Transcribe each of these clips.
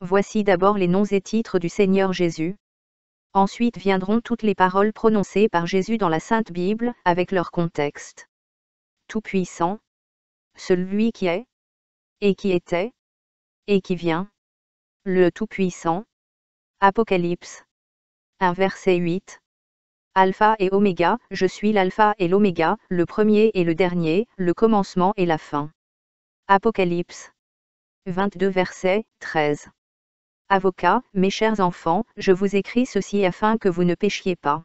Voici d'abord les noms et titres du Seigneur Jésus. Ensuite viendront toutes les paroles prononcées par Jésus dans la Sainte Bible, avec leur contexte. Tout-puissant, celui qui est, et qui était, et qui vient, le Tout-puissant. Apocalypse 1 verset 8. Alpha et Oméga, je suis l'Alpha et l'Oméga, le premier et le dernier, le commencement et la fin. Apocalypse 22 verset 13. Avocats, mes chers enfants, je vous écris ceci afin que vous ne péchiez pas.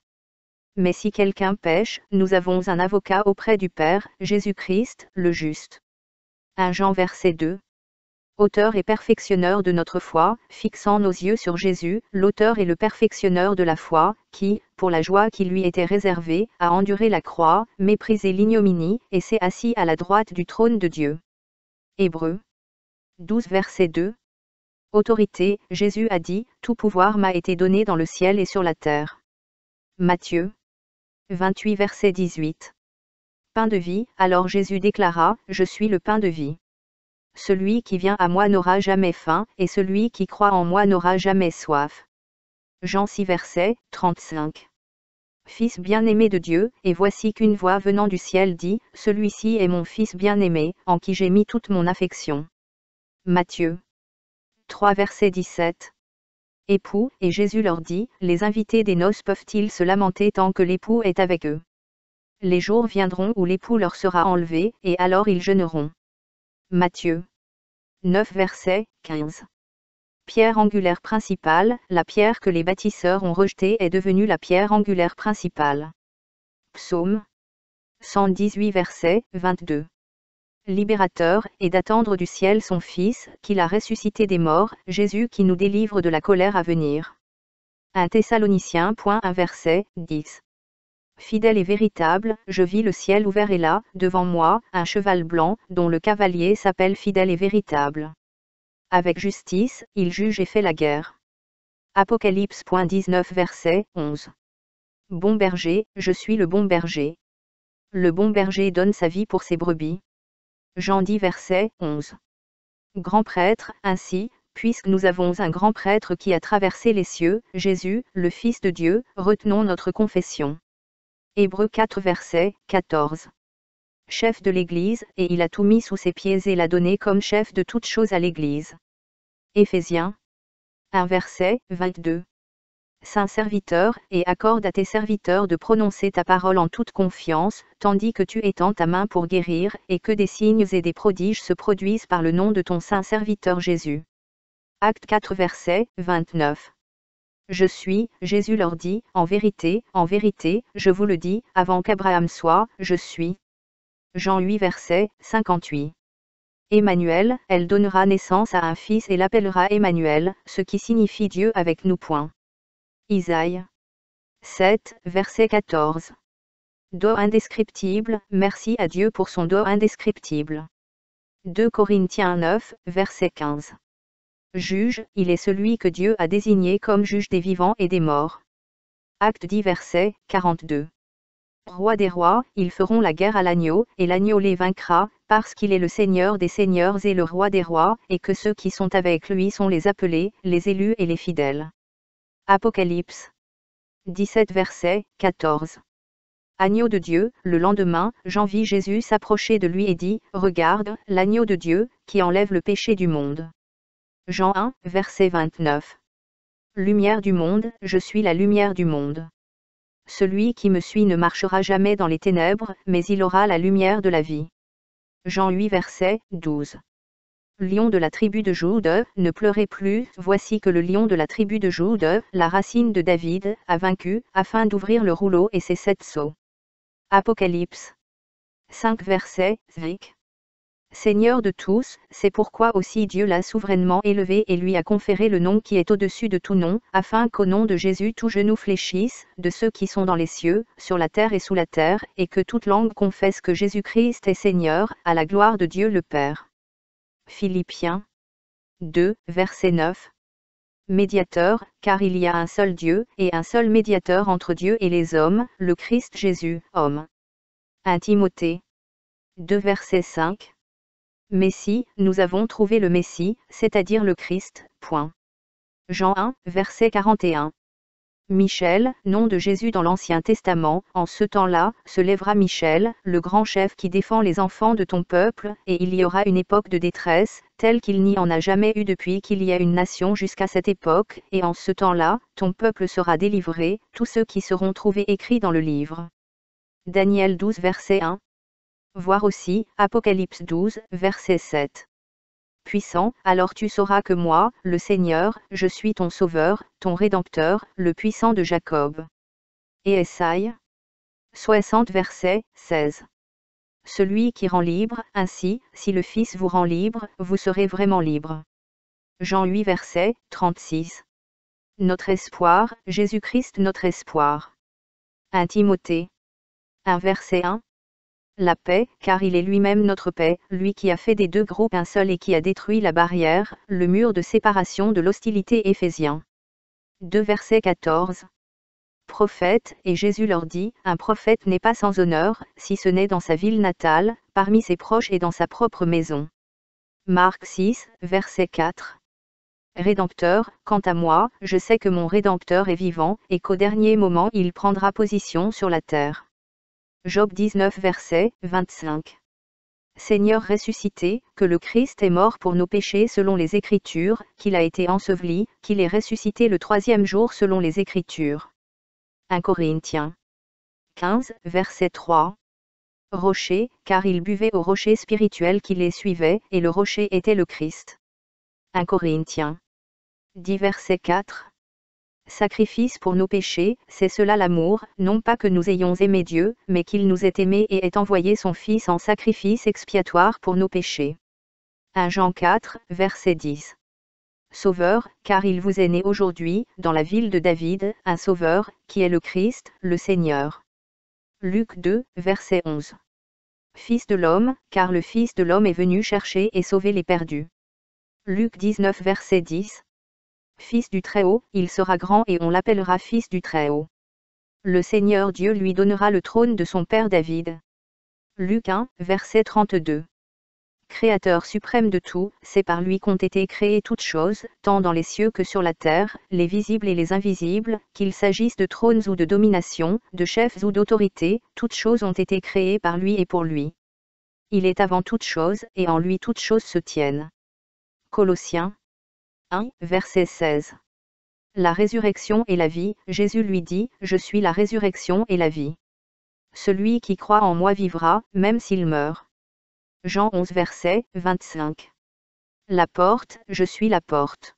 Mais si quelqu'un pêche, nous avons un avocat auprès du Père, Jésus-Christ, le juste. 1 Jean verset 2. Auteur et perfectionneur de notre foi, fixant nos yeux sur Jésus, l'auteur et le perfectionneur de la foi, qui, pour la joie qui lui était réservée, a enduré la croix, méprisé l'ignominie, et s'est assis à la droite du trône de Dieu. Hébreux 12 verset 2. Autorité, Jésus a dit, tout pouvoir m'a été donné dans le ciel et sur la terre. Matthieu 28 verset 18. Pain de vie, alors Jésus déclara, je suis le pain de vie. Celui qui vient à moi n'aura jamais faim, et celui qui croit en moi n'aura jamais soif. Jean 6 verset 35. Fils bien-aimé de Dieu, et voici qu'une voix venant du ciel dit, celui-ci est mon Fils bien-aimé, en qui j'ai mis toute mon affection. Matthieu 3 verset 17. Époux, et Jésus leur dit, les invités des noces peuvent-ils se lamenter tant que l'époux est avec eux? Les jours viendront où l'époux leur sera enlevé, et alors ils jeûneront. Matthieu 9 verset 15. Pierre angulaire principale, la pierre que les bâtisseurs ont rejetée est devenue la pierre angulaire principale. Psaume 118 verset 22. Libérateur, et d'attendre du ciel son Fils, qu'il a ressuscité des morts, Jésus qui nous délivre de la colère à venir. 1 Thessaloniciens 1 verset 10. Fidèle et véritable, je vis le ciel ouvert et là, devant moi, un cheval blanc, dont le cavalier s'appelle fidèle et véritable. Avec justice, il juge et fait la guerre. Apocalypse 19 verset 11. Bon berger, je suis le bon berger. Le bon berger donne sa vie pour ses brebis. Jean 10 verset 11. Grand prêtre, ainsi, puisque nous avons un grand prêtre qui a traversé les cieux, Jésus, le Fils de Dieu, retenons notre confession. Hébreux 4 verset 14. Chef de l'Église, et il a tout mis sous ses pieds et l'a donné comme chef de toutes choses à l'Église. Éphésiens 1 verset 22. Saint serviteur, et accorde à tes serviteurs de prononcer ta parole en toute confiance, tandis que tu étends ta main pour guérir, et que des signes et des prodiges se produisent par le nom de ton saint serviteur Jésus. Acte 4 verset 29. Je suis, Jésus leur dit, en vérité, je vous le dis, avant qu'Abraham soit, je suis. Jean 8 verset 58. Emmanuel, elle donnera naissance à un fils et l'appellera Emmanuel, ce qui signifie Dieu avec nous. Isaïe 7, verset 14. Don indescriptible, merci à Dieu pour son don indescriptible. 2 Corinthiens 9, verset 15. Juge, il est celui que Dieu a désigné comme juge des vivants et des morts. Acte 10 verset 42. Roi des rois, ils feront la guerre à l'agneau, et l'agneau les vaincra, parce qu'il est le Seigneur des seigneurs et le Roi des rois, et que ceux qui sont avec lui sont les appelés, les élus et les fidèles. Apocalypse 17 verset 14. Agneau de Dieu, le lendemain, Jean vit Jésus s'approcher de lui et dit, regarde, l'agneau de Dieu, qui enlève le péché du monde. Jean 1, verset 29. Lumière du monde, je suis la lumière du monde. Celui qui me suit ne marchera jamais dans les ténèbres, mais il aura la lumière de la vie. Jean 8 verset 12. Lion de la tribu de Jude, ne pleurez plus, voici que le lion de la tribu de Jude, la racine de David, a vaincu, afin d'ouvrir le rouleau et ses 7 sceaux. Apocalypse 5 verset 5. Seigneur de tous, c'est pourquoi aussi Dieu l'a souverainement élevé et lui a conféré le nom qui est au-dessus de tout nom, afin qu'au nom de Jésus tout genou fléchisse, de ceux qui sont dans les cieux, sur la terre et sous la terre, et que toute langue confesse que Jésus-Christ est Seigneur, à la gloire de Dieu le Père. Philippiens 2, verset 9. Médiateur, car il y a un seul Dieu, et un seul médiateur entre Dieu et les hommes, le Christ Jésus, homme. 1 Timothée 2 verset 5. Messie, nous avons trouvé le Messie, c'est-à-dire le Christ. Jean 1, verset 41. Michel, nom de Jésus dans l'Ancien Testament, en ce temps-là, se lèvera Michel, le grand chef qui défend les enfants de ton peuple, et il y aura une époque de détresse, telle qu'il n'y en a jamais eu depuis qu'il y a une nation jusqu'à cette époque, et en ce temps-là, ton peuple sera délivré, tous ceux qui seront trouvés écrits dans le livre. Daniel 12 verset 1. Voir aussi, Apocalypse 12, verset 7. Puissant, alors tu sauras que moi, le Seigneur, je suis ton Sauveur, ton Rédempteur, le puissant de Jacob. Et Esaïe 60 verset 16. Celui qui rend libre, ainsi, si le Fils vous rend libre, vous serez vraiment libre. Jean 8 verset 36. Notre espoir, Jésus-Christ notre espoir. 1 Timothée 1 verset 1. La paix, car il est lui-même notre paix, lui qui a fait des deux groupes un seul et qui a détruit la barrière, le mur de séparation de l'hostilité. Éphésiens 2 verset 14. Prophète, et Jésus leur dit, un prophète n'est pas sans honneur, si ce n'est dans sa ville natale, parmi ses proches et dans sa propre maison. Marc 6, verset 4. Rédempteur, quant à moi, je sais que mon Rédempteur est vivant, et qu'au dernier moment il prendra position sur la terre. Job 19 verset 25. Seigneur ressuscité, que le Christ est mort pour nos péchés selon les Écritures, qu'il a été enseveli, qu'il est ressuscité le troisième jour selon les Écritures. 1 Corinthiens 15 verset 3. Rocher, car ils buvaient au rocher spirituel qui les suivait, et le rocher était le Christ. 1 Corinthiens 10 verset 4. Sacrifice pour nos péchés, c'est cela l'amour, non pas que nous ayons aimé Dieu, mais qu'il nous ait aimés et ait envoyé son Fils en sacrifice expiatoire pour nos péchés. 1 Jean 4, verset 10. Sauveur, car il vous est né aujourd'hui, dans la ville de David, un Sauveur, qui est le Christ, le Seigneur. Luc 2, verset 11. Fils de l'homme, car le Fils de l'homme est venu chercher et sauver les perdus. Luc 19, verset 10. Fils du Très-Haut, il sera grand et on l'appellera Fils du Très-Haut. Le Seigneur Dieu lui donnera le trône de son père David. Luc 1, verset 32. Créateur suprême de tout, c'est par lui qu'ont été créées toutes choses, tant dans les cieux que sur la terre, les visibles et les invisibles, qu'il s'agisse de trônes ou de domination, de chefs ou d'autorités, toutes choses ont été créées par lui et pour lui. Il est avant toutes choses, et en lui toutes choses se tiennent. Colossiens 1, verset 16. La résurrection et la vie, Jésus lui dit, je suis la résurrection et la vie. Celui qui croit en moi vivra, même s'il meurt. Jean 11 verset 25. La porte, je suis la porte.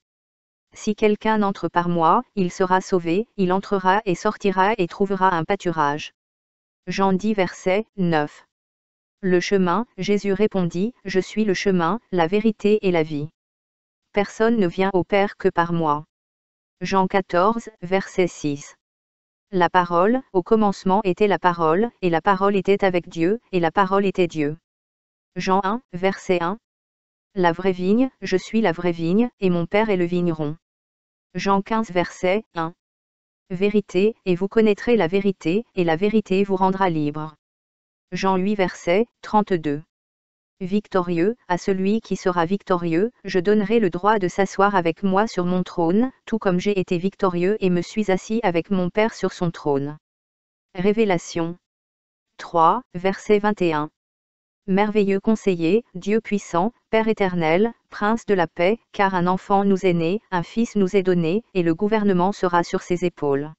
Si quelqu'un entre par moi, il sera sauvé, il entrera et sortira et trouvera un pâturage. Jean 10 verset 9. Le chemin, Jésus répondit, je suis le chemin, la vérité et la vie. Personne ne vient au Père que par moi. Jean 14, verset 6. La parole, au commencement était la parole, et la parole était avec Dieu, et la parole était Dieu. Jean 1, verset 1. La vraie vigne, je suis la vraie vigne, et mon Père est le vigneron. Jean 15, verset 1. Vérité, et vous connaîtrez la vérité, et la vérité vous rendra libre. Jean 8, verset 32. Victorieux, à celui qui sera victorieux, je donnerai le droit de s'asseoir avec moi sur mon trône, tout comme j'ai été victorieux et me suis assis avec mon Père sur son trône. Révélation 3, verset 21. Merveilleux conseiller, Dieu puissant, Père éternel, Prince de la paix, car un enfant nous est né, un fils nous est donné, et le gouvernement sera sur ses épaules.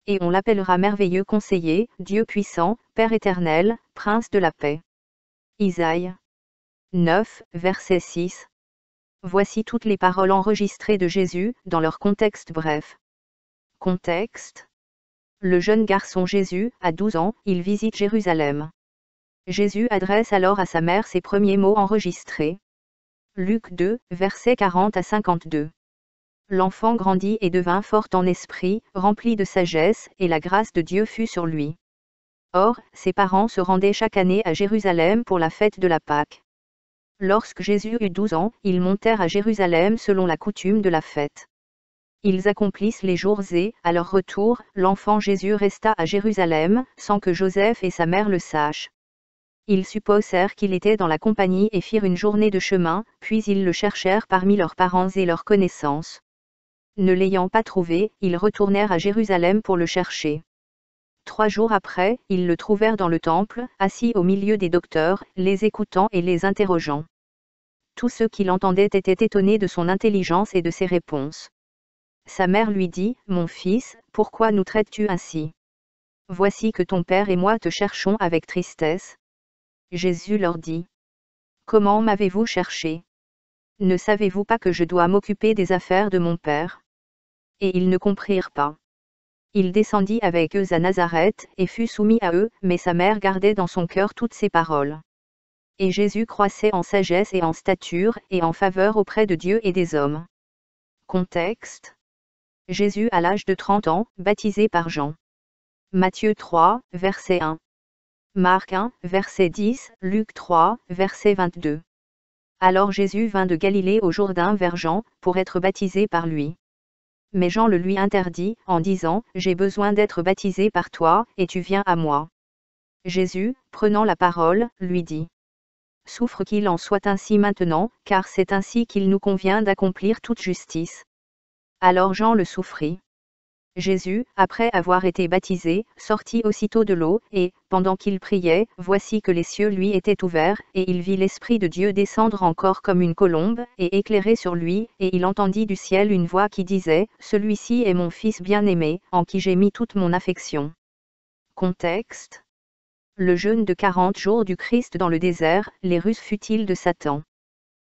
Et on l'appellera merveilleux conseiller, Dieu puissant, Père éternel, Prince de la paix. Isaïe 9, verset 6. Voici toutes les paroles enregistrées de Jésus, dans leur contexte bref. Contexte. Le jeune garçon Jésus, à 12 ans, il visite Jérusalem. Jésus adresse alors à sa mère ses premiers mots enregistrés. Luc 2, versets 40 à 52. L'enfant grandit et devint fort en esprit, rempli de sagesse, et la grâce de Dieu fut sur lui. Or, ses parents se rendaient chaque année à Jérusalem pour la fête de la Pâque. Lorsque Jésus eut 12 ans, ils montèrent à Jérusalem selon la coutume de la fête. Ils accomplissent les jours et, à leur retour, l'enfant Jésus resta à Jérusalem, sans que Joseph et sa mère le sachent. Ils supposèrent qu'il était dans la compagnie et firent une journée de chemin, puis ils le cherchèrent parmi leurs parents et leurs connaissances. Ne l'ayant pas trouvé, ils retournèrent à Jérusalem pour le chercher. 3 jours après, ils le trouvèrent dans le temple, assis au milieu des docteurs, les écoutant et les interrogeant. Tous ceux qui l'entendaient étaient étonnés de son intelligence et de ses réponses. Sa mère lui dit, « Mon fils, pourquoi nous traites-tu ainsi? Voici que ton père et moi te cherchons avec tristesse. » Jésus leur dit, « Comment m'avez-vous cherché? Ne savez-vous pas que je dois m'occuper des affaires de mon père? » Et ils ne comprirent pas. Il descendit avec eux à Nazareth, et fut soumis à eux, mais sa mère gardait dans son cœur toutes ces paroles. Et Jésus croissait en sagesse et en stature, et en faveur auprès de Dieu et des hommes. Contexte. Jésus à l'âge de 30 ans, baptisé par Jean. Matthieu 3, verset 1. Marc 1, verset 10, Luc 3, verset 22. Alors Jésus vint de Galilée au Jourdain vers Jean, pour être baptisé par lui. Mais Jean le lui interdit, en disant, « J'ai besoin d'être baptisé par toi, et tu viens à moi. » Jésus, prenant la parole, lui dit, « Souffre qu'il en soit ainsi maintenant, car c'est ainsi qu'il nous convient d'accomplir toute justice. » Alors Jean le souffrit. Jésus, après avoir été baptisé, sortit aussitôt de l'eau, et, pendant qu'il priait, voici que les cieux lui étaient ouverts, et il vit l'Esprit de Dieu descendre encore comme une colombe, et éclairer sur lui, et il entendit du ciel une voix qui disait, « Celui-ci est mon Fils bien-aimé, en qui j'ai mis toute mon affection. » Contexte. Le jeûne de 40 jours du Christ dans le désert, les ruses futiles de Satan.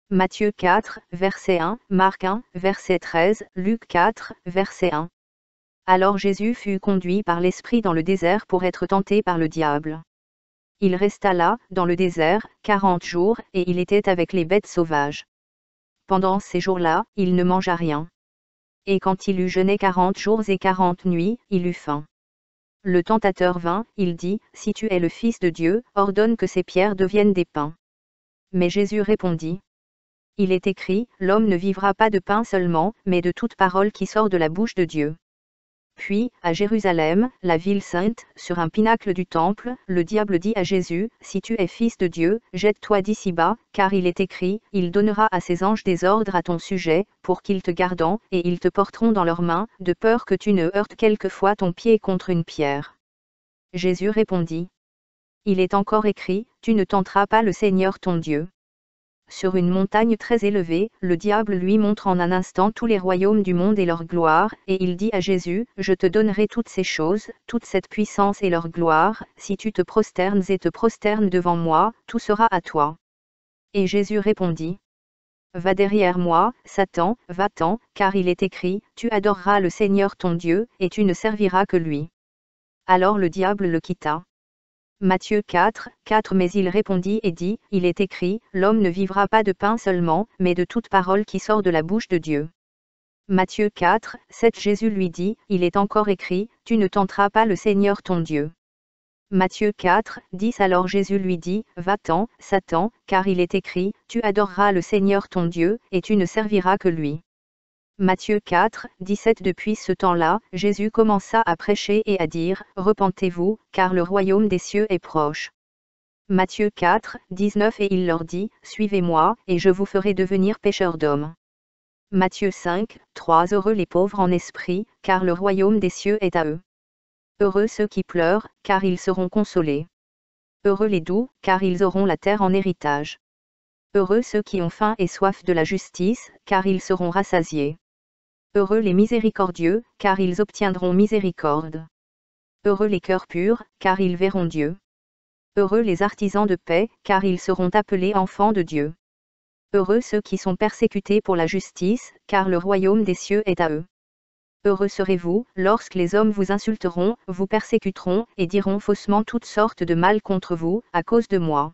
Matthieu 4, verset 1, Marc 1, verset 13, Luc 4, verset 1. Alors Jésus fut conduit par l'Esprit dans le désert pour être tenté par le diable. Il resta là, dans le désert, 40 jours, et il était avec les bêtes sauvages. Pendant ces jours-là, il ne mangea rien. Et quand il eut jeûné 40 jours et 40 nuits, il eut faim. Le tentateur vint, il dit, « Si tu es le Fils de Dieu, ordonne que ces pierres deviennent des pains. » Mais Jésus répondit, « Il est écrit, l'homme ne vivra pas de pain seulement, mais de toute parole qui sort de la bouche de Dieu. » Puis, à Jérusalem, la ville sainte, sur un pinacle du temple, le diable dit à Jésus, « Si tu es Fils de Dieu, jette-toi d'ici bas, car il est écrit, il donnera à ses anges des ordres à ton sujet, pour qu'ils te gardent, et ils te porteront dans leurs mains, de peur que tu ne heurtes quelquefois ton pied contre une pierre. » Jésus répondit, « Il est encore écrit, tu ne tenteras pas le Seigneur ton Dieu. » Sur une montagne très élevée, le diable lui montre en un instant tous les royaumes du monde et leur gloire, et il dit à Jésus, « Je te donnerai toutes ces choses, toute cette puissance et leur gloire, si tu te prosternes et te prosternes devant moi, tout sera à toi. » Et Jésus répondit, « Va derrière moi, Satan, va-t'en, car il est écrit, tu adoreras le Seigneur ton Dieu, et tu ne serviras que lui. » Alors le diable le quitta. Matthieu 4, 4 Mais il répondit et dit, il est écrit, l'homme ne vivra pas de pain seulement, mais de toute parole qui sort de la bouche de Dieu. Matthieu 4, 7 Jésus lui dit, il est encore écrit, tu ne tenteras pas le Seigneur ton Dieu. Matthieu 4, 10 Alors Jésus lui dit, va-t'en, Satan, car il est écrit, tu adoreras le Seigneur ton Dieu, et tu ne serviras que lui. Matthieu 4, 17 Depuis ce temps-là, Jésus commença à prêcher et à dire, repentez-vous, car le royaume des cieux est proche. Matthieu 4, 19 Et il leur dit, suivez-moi, et je vous ferai devenir pêcheurs d'hommes. Matthieu 5, 3 Heureux les pauvres en esprit, car le royaume des cieux est à eux. Heureux ceux qui pleurent, car ils seront consolés. Heureux les doux, car ils auront la terre en héritage. Heureux ceux qui ont faim et soif de la justice, car ils seront rassasiés. Heureux les miséricordieux, car ils obtiendront miséricorde. Heureux les cœurs purs, car ils verront Dieu. Heureux les artisans de paix, car ils seront appelés enfants de Dieu. Heureux ceux qui sont persécutés pour la justice, car le royaume des cieux est à eux. Heureux serez-vous, lorsque les hommes vous insulteront, vous persécuteront, et diront faussement toutes sortes de mal contre vous, à cause de moi.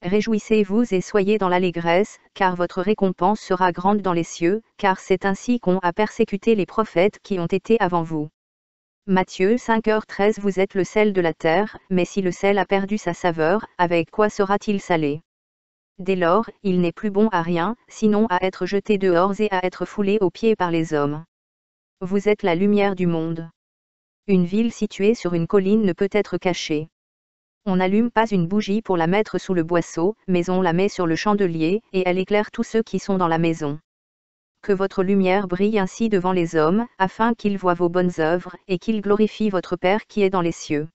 Réjouissez-vous et soyez dans l'allégresse, car votre récompense sera grande dans les cieux, car c'est ainsi qu'on a persécuté les prophètes qui ont été avant vous. Matthieu 5h13 Vous êtes le sel de la terre, mais si le sel a perdu sa saveur, avec quoi sera-t-il salé? Dès lors, il n'est plus bon à rien, sinon à être jeté dehors et à être foulé aux pieds par les hommes. Vous êtes la lumière du monde. Une ville située sur une colline ne peut être cachée. On n'allume pas une bougie pour la mettre sous le boisseau, mais on la met sur le chandelier, et elle éclaire tous ceux qui sont dans la maison. que votre lumière brille ainsi devant les hommes, afin qu'ils voient vos bonnes œuvres, et qu'ils glorifient votre Père qui est dans les cieux.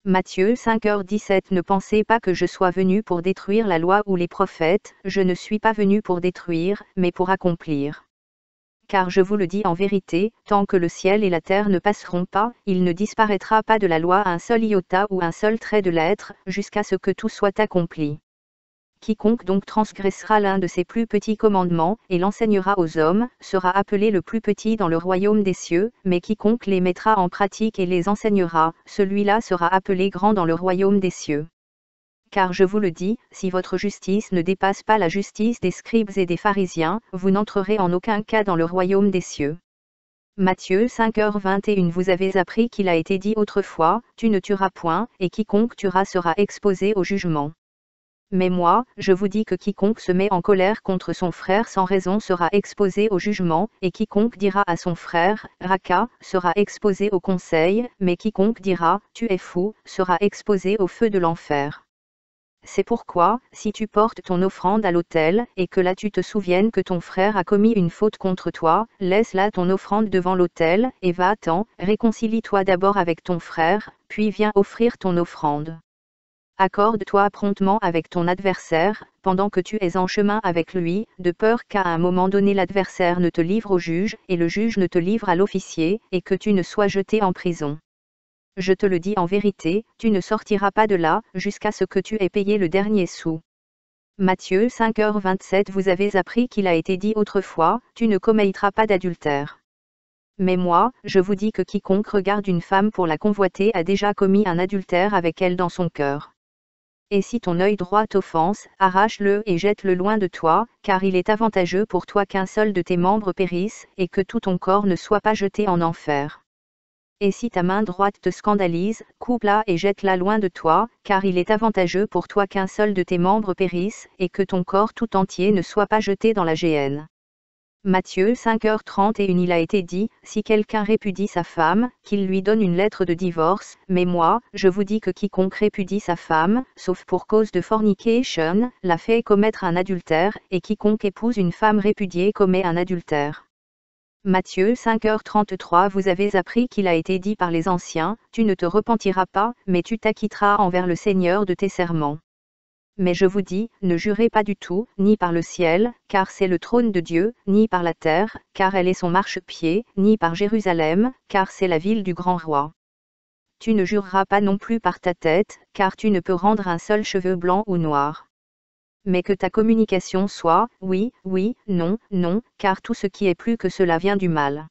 Matthieu 5h17 Ne pensez pas que je sois venu pour détruire la loi ou les prophètes, je ne suis pas venu pour détruire, mais pour accomplir. Car je vous le dis en vérité, tant que le ciel et la terre ne passeront pas, il ne disparaîtra pas de la loi un seul iota ou un seul trait de lettre, jusqu'à ce que tout soit accompli. Quiconque donc transgressera l'un de ces plus petits commandements, et l'enseignera aux hommes, sera appelé le plus petit dans le royaume des cieux, mais quiconque les mettra en pratique et les enseignera, celui-là sera appelé grand dans le royaume des cieux. Car je vous le dis, si votre justice ne dépasse pas la justice des scribes et des pharisiens, vous n'entrerez en aucun cas dans le royaume des cieux. Matthieu 5h21 Vous avez appris qu'il a été dit autrefois, tu ne tueras point, et quiconque tuera sera exposé au jugement. Mais moi, je vous dis que quiconque se met en colère contre son frère sans raison sera exposé au jugement, et quiconque dira à son frère, Raka, sera exposé au conseil, mais quiconque dira, tu es fou, sera exposé au feu de l'enfer. C'est pourquoi, si tu portes ton offrande à l'autel, et que là tu te souviennes que ton frère a commis une faute contre toi, laisse là ton offrande devant l'autel, et va-t'en, réconcilie-toi d'abord avec ton frère, puis viens offrir ton offrande. Accorde-toi promptement avec ton adversaire, pendant que tu es en chemin avec lui, de peur qu'à un moment donné l'adversaire ne te livre au juge, et le juge ne te livre à l'officier, et que tu ne sois jeté en prison. Je te le dis en vérité, tu ne sortiras pas de là, jusqu'à ce que tu aies payé le dernier sou. Matthieu 5h27 Vous avez appris qu'il a été dit autrefois, tu ne commettras pas d'adultère. Mais moi, je vous dis que quiconque regarde une femme pour la convoiter a déjà commis un adultère avec elle dans son cœur. Et si ton œil droit t'offense, arrache-le et jette-le loin de toi, car il est avantageux pour toi qu'un seul de tes membres périsse, et que tout ton corps ne soit pas jeté en enfer. Et si ta main droite te scandalise, coupe-la et jette-la loin de toi, car il est avantageux pour toi qu'un seul de tes membres périsse, et que ton corps tout entier ne soit pas jeté dans la géhenne. Matthieu 5h31 Il a été dit, si quelqu'un répudie sa femme, qu'il lui donne une lettre de divorce, mais moi, je vous dis que quiconque répudie sa femme, sauf pour cause de fornication, la fait commettre un adultère, et quiconque épouse une femme répudiée commet un adultère. Matthieu 5h33 Vous avez appris qu'il a été dit par les anciens, tu ne te repentiras pas, mais tu t'acquitteras envers le Seigneur de tes serments. Mais je vous dis, ne jurez pas du tout, ni par le ciel, car c'est le trône de Dieu, ni par la terre, car elle est son marchepied, ni par Jérusalem, car c'est la ville du grand roi. Tu ne jureras pas non plus par ta tête, car tu ne peux rendre un seul cheveu blanc ou noir. Mais que ta communication soit, oui, oui, non, non, car tout ce qui est plus que cela vient du mal.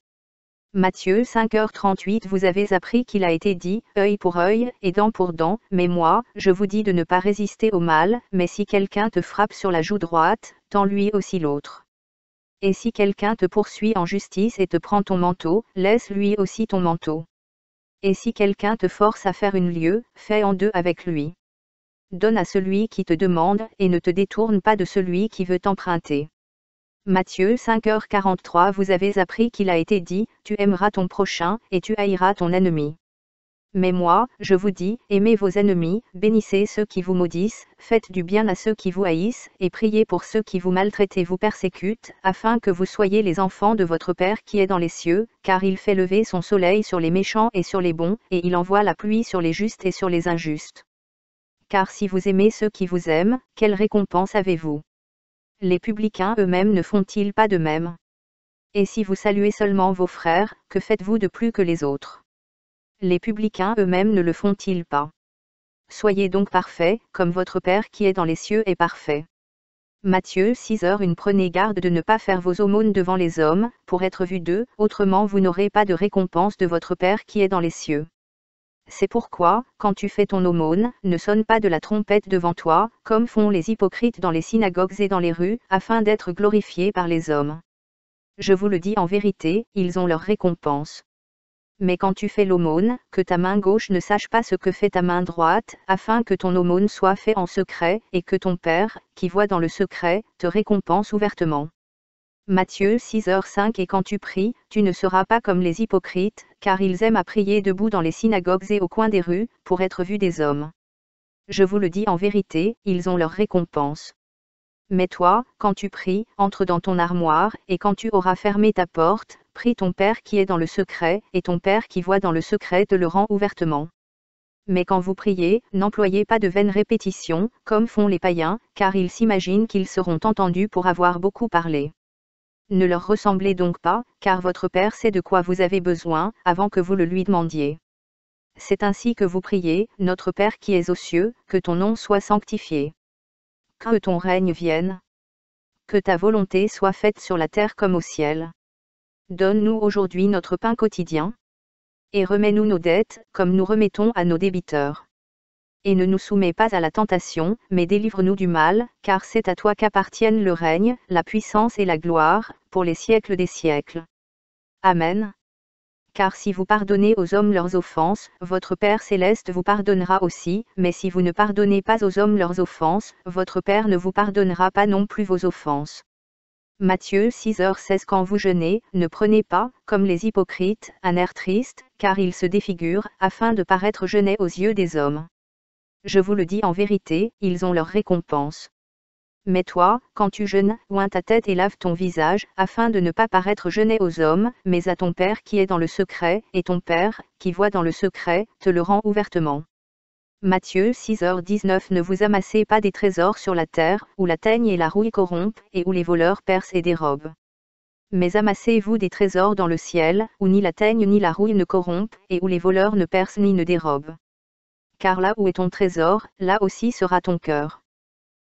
Matthieu 5h38 Vous avez appris qu'il a été dit, œil pour œil, et dent pour dent, mais moi, je vous dis de ne pas résister au mal, mais si quelqu'un te frappe sur la joue droite, tends-lui aussi l'autre. Et si quelqu'un te poursuit en justice et te prend ton manteau, laisse-lui aussi ton manteau. Et si quelqu'un te force à faire une lieue, fais en deux avec lui. Donne à celui qui te demande, et ne te détourne pas de celui qui veut t'emprunter. Matthieu 5h43 Vous avez appris qu'il a été dit, tu aimeras ton prochain, et tu haïras ton ennemi. Mais moi, je vous dis, aimez vos ennemis, bénissez ceux qui vous maudissent, faites du bien à ceux qui vous haïssent, et priez pour ceux qui vous maltraitent et vous persécutent, afin que vous soyez les enfants de votre Père qui est dans les cieux, car il fait lever son soleil sur les méchants et sur les bons, et il envoie la pluie sur les justes et sur les injustes. Car si vous aimez ceux qui vous aiment, quelle récompense avez-vous? Les publicains eux-mêmes ne font-ils pas de même? Et si vous saluez seulement vos frères, que faites-vous de plus que les autres? Les publicains eux-mêmes ne le font-ils pas? Soyez donc parfaits, comme votre Père qui est dans les cieux est parfait. Matthieu 6h Prenez garde de ne pas faire vos aumônes devant les hommes, pour être vus d'eux, autrement vous n'aurez pas de récompense de votre Père qui est dans les cieux. C'est pourquoi, quand tu fais ton aumône, ne sonne pas de la trompette devant toi, comme font les hypocrites dans les synagogues et dans les rues, afin d'être glorifiés par les hommes. Je vous le dis en vérité, ils ont leur récompense. Mais quand tu fais l'aumône, que ta main gauche ne sache pas ce que fait ta main droite, afin que ton aumône soit fait en secret, et que ton Père, qui voit dans le secret, te récompense ouvertement. Matthieu 6h05 Et quand tu pries, tu ne seras pas comme les hypocrites, car ils aiment à prier debout dans les synagogues et au coin des rues, pour être vus des hommes. Je vous le dis en vérité, ils ont leur récompense. Mais toi, quand tu pries, entre dans ton armoire, et quand tu auras fermé ta porte, prie ton Père qui est dans le secret, et ton Père qui voit dans le secret te le rend ouvertement. Mais quand vous priez, n'employez pas de vaines répétitions, comme font les païens, car ils s'imaginent qu'ils seront entendus pour avoir beaucoup parlé. Ne leur ressemblez donc pas, car votre Père sait de quoi vous avez besoin, avant que vous le lui demandiez. C'est ainsi que vous priez, Notre Père qui es aux cieux, que ton nom soit sanctifié. Que ton règne vienne. Que ta volonté soit faite sur la terre comme au ciel. Donne-nous aujourd'hui notre pain quotidien. Et remets-nous nos dettes, comme nous remettons à nos débiteurs. Et ne nous soumets pas à la tentation, mais délivre-nous du mal, car c'est à toi qu'appartiennent le règne, la puissance et la gloire, pour les siècles des siècles. Amen. Car si vous pardonnez aux hommes leurs offenses, votre Père céleste vous pardonnera aussi, mais si vous ne pardonnez pas aux hommes leurs offenses, votre Père ne vous pardonnera pas non plus vos offenses. Matthieu 6h16 Quand vous jeûnez, ne prenez pas, comme les hypocrites, un air triste, car ils se défigurent, afin de paraître jeûnés aux yeux des hommes. Je vous le dis en vérité, ils ont leur récompense. Mais toi, quand tu jeûnes, oins ta tête et lave ton visage, afin de ne pas paraître jeûné aux hommes, mais à ton Père qui est dans le secret, et ton Père, qui voit dans le secret, te le rend ouvertement. Matthieu 6h19 Ne vous amassez pas des trésors sur la terre, où la teigne et la rouille corrompent, et où les voleurs percent et dérobent. Mais amassez-vous des trésors dans le ciel, où ni la teigne ni la rouille ne corrompent, et où les voleurs ne percent ni ne dérobent. Car là où est ton trésor, là aussi sera ton cœur.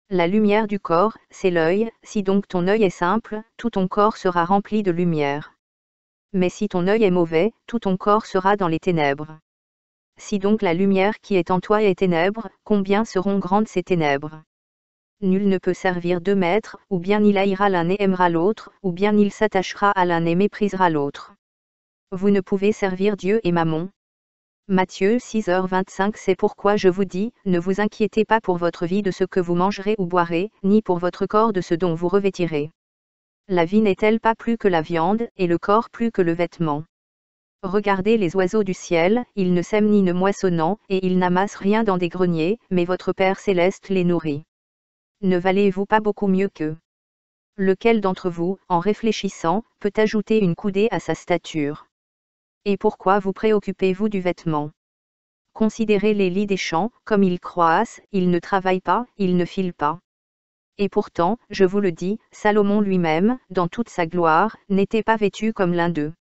La lumière du corps, c'est l'œil, si donc ton œil est simple, tout ton corps sera rempli de lumière. Mais si ton œil est mauvais, tout ton corps sera dans les ténèbres. Si donc la lumière qui est en toi est ténèbres, combien seront grandes ces ténèbres? Nul ne peut servir deux maîtres, ou bien il haïra l'un et aimera l'autre, ou bien il s'attachera à l'un et méprisera l'autre. Vous ne pouvez servir Dieu et Mammon. Matthieu 6h25 C'est pourquoi je vous dis, ne vous inquiétez pas pour votre vie de ce que vous mangerez ou boirez, ni pour votre corps de ce dont vous revêtirez. La vie n'est-elle pas plus que la viande, et le corps plus que le vêtement? Regardez les oiseaux du ciel, ils ne sèment ni ne moissonnent, et ils n'amassent rien dans des greniers, mais votre Père céleste les nourrit. Ne valez-vous pas beaucoup mieux qu'eux? Lequel d'entre vous, en réfléchissant, peut ajouter une coudée à sa stature? Et pourquoi vous préoccupez-vous du vêtement? Considérez les lys des champs, comme ils croissent, ils ne travaillent pas, ils ne filent pas. Et pourtant, je vous le dis, Salomon lui-même, dans toute sa gloire, n'était pas vêtu comme l'un d'eux.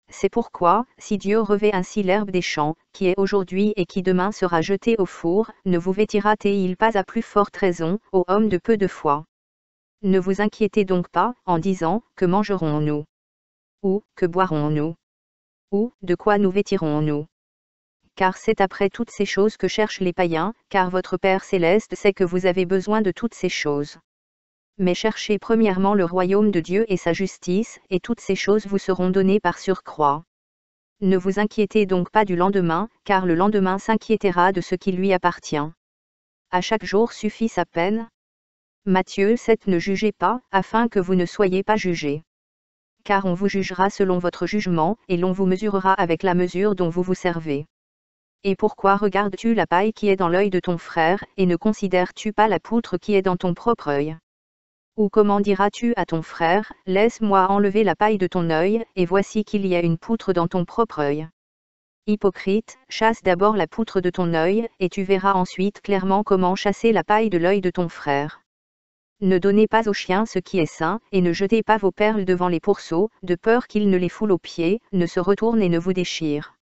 C'est pourquoi, si Dieu revêt ainsi l'herbe des champs, qui est aujourd'hui et qui demain sera jetée au four, ne vous vêtira-t-il pas à plus forte raison, ô homme de peu de foi? Ne vous inquiétez donc pas, en disant, que mangerons-nous? Ou, que boirons-nous? Ou, de quoi nous vêtirons-nous? Car c'est après toutes ces choses que cherchent les païens, car votre Père céleste sait que vous avez besoin de toutes ces choses. Mais cherchez premièrement le royaume de Dieu et sa justice, et toutes ces choses vous seront données par surcroît. Ne vous inquiétez donc pas du lendemain, car le lendemain s'inquiétera de ce qui lui appartient. À chaque jour suffit sa peine. Matthieu 7 Ne jugez pas, afin que vous ne soyez pas jugés. Car on vous jugera selon votre jugement, et l'on vous mesurera avec la mesure dont vous vous servez. Et pourquoi regardes-tu la paille qui est dans l'œil de ton frère, et ne considères-tu pas la poutre qui est dans ton propre œil? Ou comment diras-tu à ton frère, laisse-moi enlever la paille de ton œil, et voici qu'il y a une poutre dans ton propre œil? Hypocrite, chasse d'abord la poutre de ton œil, et tu verras ensuite clairement comment chasser la paille de l'œil de ton frère. Ne donnez pas aux chiens ce qui est sain, et ne jetez pas vos perles devant les pourceaux, de peur qu'ils ne les foulent aux pieds, ne se retournent et ne vous déchirent.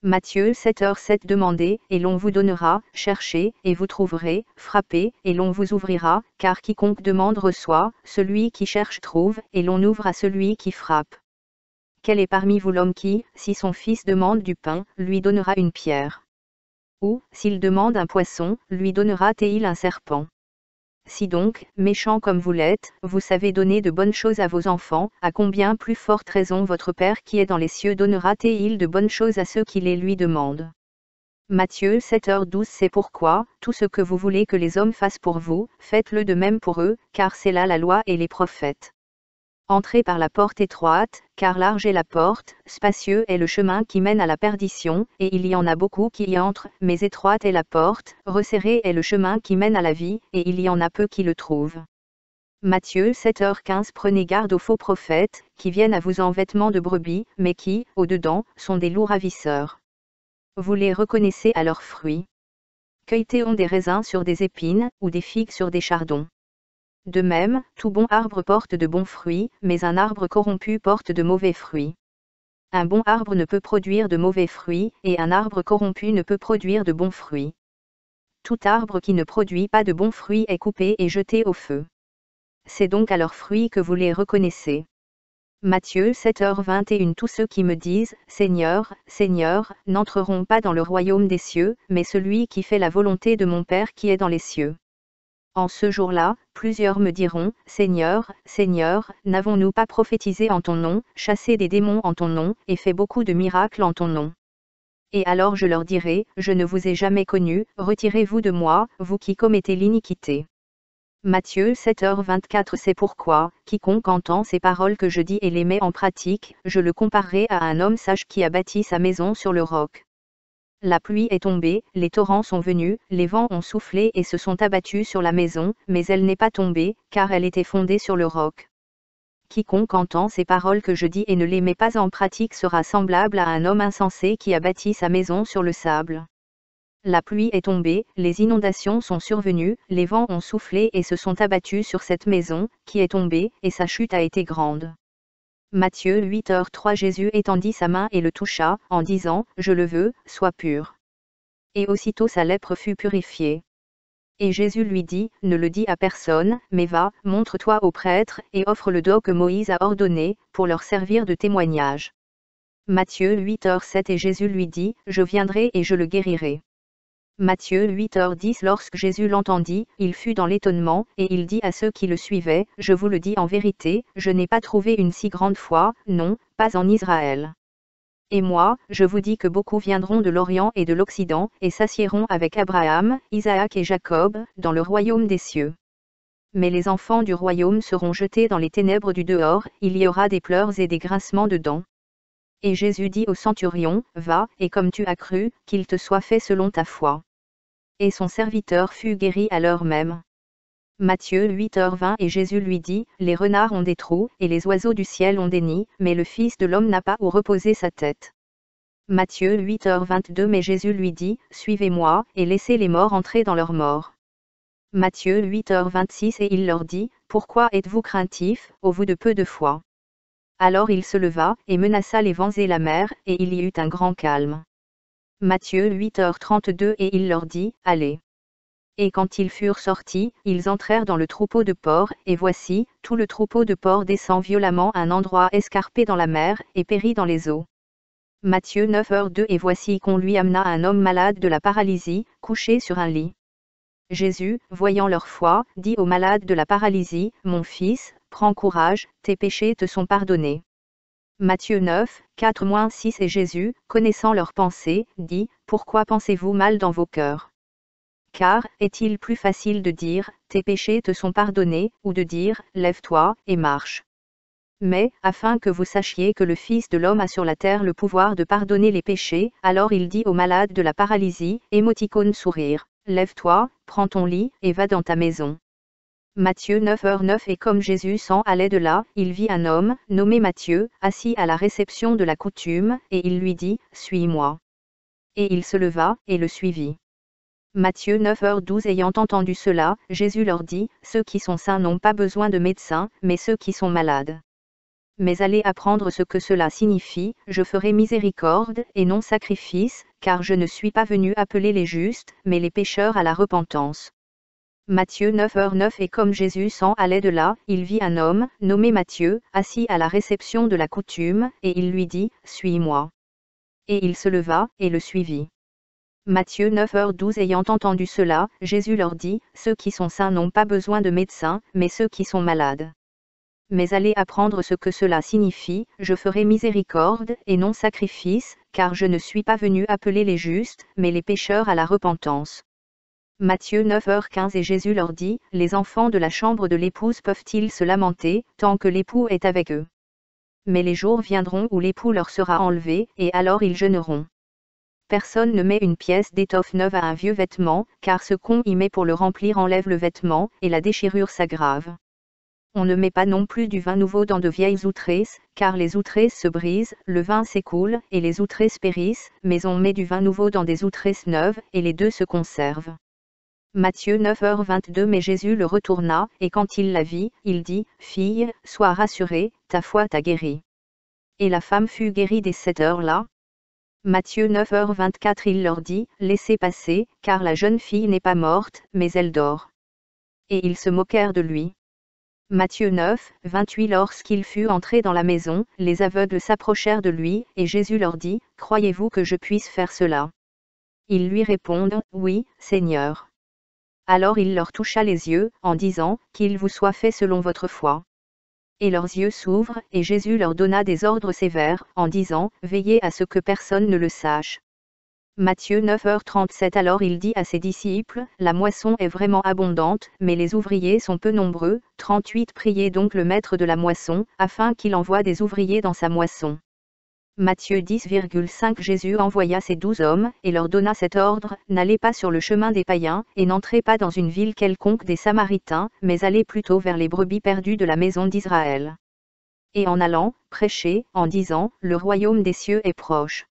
Matthieu 7h7 Demandez, et l'on vous donnera, cherchez, et vous trouverez, frappez, et l'on vous ouvrira, car quiconque demande reçoit, celui qui cherche trouve, et l'on ouvre à celui qui frappe. Quel est parmi vous l'homme qui, si son fils demande du pain, lui donnera une pierre? Ou, s'il demande un poisson, lui donnera-t-il un serpent? Si donc, méchants comme vous l'êtes, vous savez donner de bonnes choses à vos enfants, à combien plus forte raison votre Père qui est dans les cieux donnera-t-il de bonnes choses à ceux qui les lui demandent? Matthieu 7h12 C'est pourquoi, tout ce que vous voulez que les hommes fassent pour vous, faites-le de même pour eux, car c'est là la loi et les prophètes. Entrez par la porte étroite, car large est la porte, spacieux est le chemin qui mène à la perdition, et il y en a beaucoup qui y entrent, mais étroite est la porte, resserré est le chemin qui mène à la vie, et il y en a peu qui le trouvent. Matthieu 7h15 Prenez garde aux faux prophètes, qui viennent à vous en vêtements de brebis, mais qui, au-dedans, sont des loups ravisseurs. Vous les reconnaissez à leurs fruits. Cueillez-on des raisins sur des épines, ou des figues sur des chardons. De même, tout bon arbre porte de bons fruits, mais un arbre corrompu porte de mauvais fruits. Un bon arbre ne peut produire de mauvais fruits, et un arbre corrompu ne peut produire de bons fruits. Tout arbre qui ne produit pas de bons fruits est coupé et jeté au feu. C'est donc à leurs fruits que vous les reconnaissez. Matthieu 7h21 Tous ceux qui me disent, Seigneur, Seigneur, n'entreront pas dans le royaume des cieux, mais celui qui fait la volonté de mon Père qui est dans les cieux. En ce jour-là, plusieurs me diront, Seigneur, Seigneur, n'avons-nous pas prophétisé en ton nom, chassé des démons en ton nom, et fait beaucoup de miracles en ton nom? Et alors je leur dirai, je ne vous ai jamais connus, retirez-vous de moi, vous qui commettez l'iniquité. Matthieu 7h24 C'est pourquoi, quiconque entend ces paroles que je dis et les met en pratique, je le comparerai à un homme sage qui a bâti sa maison sur le roc. La pluie est tombée, les torrents sont venus, les vents ont soufflé et se sont abattus sur la maison, mais elle n'est pas tombée, car elle était fondée sur le roc. Quiconque entend ces paroles que je dis et ne les met pas en pratique sera semblable à un homme insensé qui a bâti sa maison sur le sable. La pluie est tombée, les inondations sont survenues, les vents ont soufflé et se sont abattus sur cette maison, qui est tombée, et sa chute a été grande. Matthieu 8h03 Jésus étendit sa main et le toucha, en disant, Je le veux, sois pur. Et aussitôt sa lèpre fut purifiée. Et Jésus lui dit, Ne le dis à personne, mais va, montre-toi aux prêtres, et offre le don que Moïse a ordonné, pour leur servir de témoignage. Matthieu 8h07 Et Jésus lui dit, Je viendrai et je le guérirai. Matthieu 8h10 Lorsque Jésus l'entendit, il fut dans l'étonnement, et il dit à ceux qui le suivaient, Je vous le dis en vérité, je n'ai pas trouvé une si grande foi, non, pas en Israël. Et moi, je vous dis que beaucoup viendront de l'Orient et de l'Occident, et s'assiéront avec Abraham, Isaac et Jacob, dans le royaume des cieux. Mais les enfants du royaume seront jetés dans les ténèbres du dehors, il y aura des pleurs et des grincements de dents. Et Jésus dit au centurion, Va, et comme tu as cru, qu'il te soit fait selon ta foi. Et son serviteur fut guéri à l'heure même. Matthieu 8h20 Et Jésus lui dit, Les renards ont des trous, et les oiseaux du ciel ont des nids, mais le Fils de l'homme n'a pas où reposer sa tête. Matthieu 8h22 Mais Jésus lui dit, Suivez-moi, et laissez les morts entrer dans leur mort. Matthieu 8h26 Et il leur dit, Pourquoi êtes-vous craintifs, ô vous de peu de foi? Alors il se leva, et menaça les vents et la mer, et il y eut un grand calme. Matthieu 8h32 Et il leur dit, Allez. Et quand ils furent sortis, ils entrèrent dans le troupeau de porcs, et voici, tout le troupeau de porcs descend violemment à un endroit escarpé dans la mer, et périt dans les eaux. Matthieu 9h02 Et voici qu'on lui amena un homme malade de la paralysie, couché sur un lit. Jésus, voyant leur foi, dit au malade de la paralysie, Mon fils, prends courage, tes péchés te sont pardonnés. Matthieu 9, 4-6 Et Jésus, connaissant leurs pensées, dit, Pourquoi pensez-vous mal dans vos cœurs? Car, est-il plus facile de dire, tes péchés te sont pardonnés, ou de dire, lève-toi, et marche? Mais, afin que vous sachiez que le Fils de l'homme a sur la terre le pouvoir de pardonner les péchés, alors il dit au malade de la paralysie, émoticône sourire, lève-toi, prends ton lit, et va dans ta maison. Matthieu 9h09 Et comme Jésus s'en allait de là, il vit un homme, nommé Matthieu, assis à la réception de la coutume, et il lui dit, Suis-moi. Et il se leva, et le suivit. Matthieu 9h12 Ayant entendu cela, Jésus leur dit, Ceux qui sont sains n'ont pas besoin de médecins, mais ceux qui sont malades. Mais allez apprendre ce que cela signifie, je ferai miséricorde, et non sacrifice, car je ne suis pas venu appeler les justes, mais les pécheurs à la repentance. Matthieu 9h09 Et comme Jésus s'en allait de là, il vit un homme, nommé Matthieu, assis à la réception de la coutume, et il lui dit, Suis-moi. Et il se leva, et le suivit. Matthieu 9h12 Ayant entendu cela, Jésus leur dit, Ceux qui sont sains n'ont pas besoin de médecins, mais ceux qui sont malades. Mais allez apprendre ce que cela signifie, je ferai miséricorde, et non sacrifice, car je ne suis pas venu appeler les justes, mais les pécheurs à la repentance. Matthieu 9h15 Et Jésus leur dit, Les enfants de la chambre de l'épouse peuvent-ils se lamenter, tant que l'époux est avec eux? Mais les jours viendront où l'époux leur sera enlevé, et alors ils jeûneront. Personne ne met une pièce d'étoffe neuve à un vieux vêtement, car ce qu'on y met pour le remplir enlève le vêtement, et la déchirure s'aggrave. On ne met pas non plus du vin nouveau dans de vieilles outresses, car les outresses se brisent, le vin s'écoule, et les outresses périssent, mais on met du vin nouveau dans des outresses neuves, et les deux se conservent. Matthieu 9h22. Mais Jésus le retourna, et quand il la vit, il dit, « Fille, sois rassurée, ta foi t'a guérie. » Et la femme fut guérie dès cette heure-là. Matthieu 9h24. Il leur dit, « Laissez passer, car la jeune fille n'est pas morte, mais elle dort. » Et ils se moquèrent de lui. Matthieu 9:28. Lorsqu'il fut entré dans la maison, les aveugles s'approchèrent de lui, et Jésus leur dit, « Croyez-vous que je puisse faire cela ?» Ils lui répondent, « Oui, Seigneur. » Alors il leur toucha les yeux, en disant, « Qu'il vous soit fait selon votre foi. » Et leurs yeux s'ouvrent, et Jésus leur donna des ordres sévères, en disant, « Veillez à ce que personne ne le sache. » Matthieu 9h37. Alors il dit à ses disciples, « La moisson est vraiment abondante, mais les ouvriers sont peu nombreux. » 38. Priez donc le maître de la moisson, afin qu'il envoie des ouvriers dans sa moisson. Matthieu 10,5. Jésus envoya ses 12 hommes, et leur donna cet ordre, « N'allez pas sur le chemin des païens, et n'entrez pas dans une ville quelconque des Samaritains, mais allez plutôt vers les brebis perdues de la maison d'Israël. Et en allant, prêchez, en disant, le royaume des cieux est proche.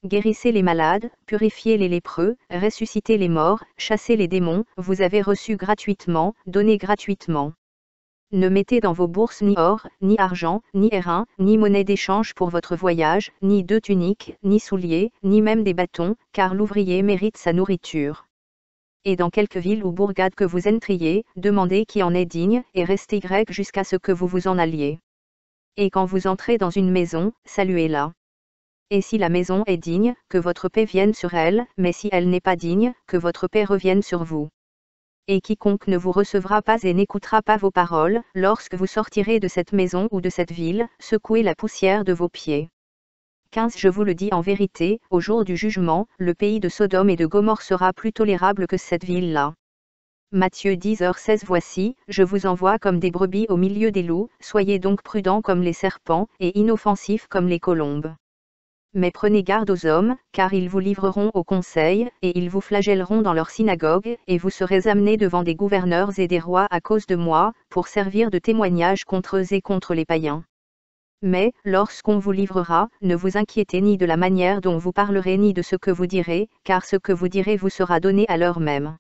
Guérissez les malades, purifiez les lépreux, ressuscitez les morts, chassez les démons, vous avez reçu gratuitement, donnez gratuitement. Ne mettez dans vos bourses ni or, ni argent, ni airain, ni monnaie d'échange pour votre voyage, ni deux tuniques, ni souliers, ni même des bâtons, car l'ouvrier mérite sa nourriture. Et dans quelque ville ou bourgade que vous entriez, demandez qui en est digne, et restez grec jusqu'à ce que vous vous en alliez. Et quand vous entrez dans une maison, saluez-la. Et si la maison est digne, que votre paix vienne sur elle, mais si elle n'est pas digne, que votre paix revienne sur vous. Et quiconque ne vous recevra pas et n'écoutera pas vos paroles, lorsque vous sortirez de cette maison ou de cette ville, secouez la poussière de vos pieds. 15. Je vous le dis en vérité, au jour du jugement, le pays de Sodome et de Gomorrhe sera plus tolérable que cette ville-là. Matthieu 10h16. Voici, je vous envoie comme des brebis au milieu des loups, soyez donc prudents comme les serpents, et inoffensifs comme les colombes. Mais prenez garde aux hommes, car ils vous livreront au conseil, et ils vous flagelleront dans leurs synagogues, et vous serez amenés devant des gouverneurs et des rois à cause de moi, pour servir de témoignage contre eux et contre les païens. Mais, lorsqu'on vous livrera, ne vous inquiétez ni de la manière dont vous parlerez ni de ce que vous direz, car ce que vous direz vous sera donné à l'heure même.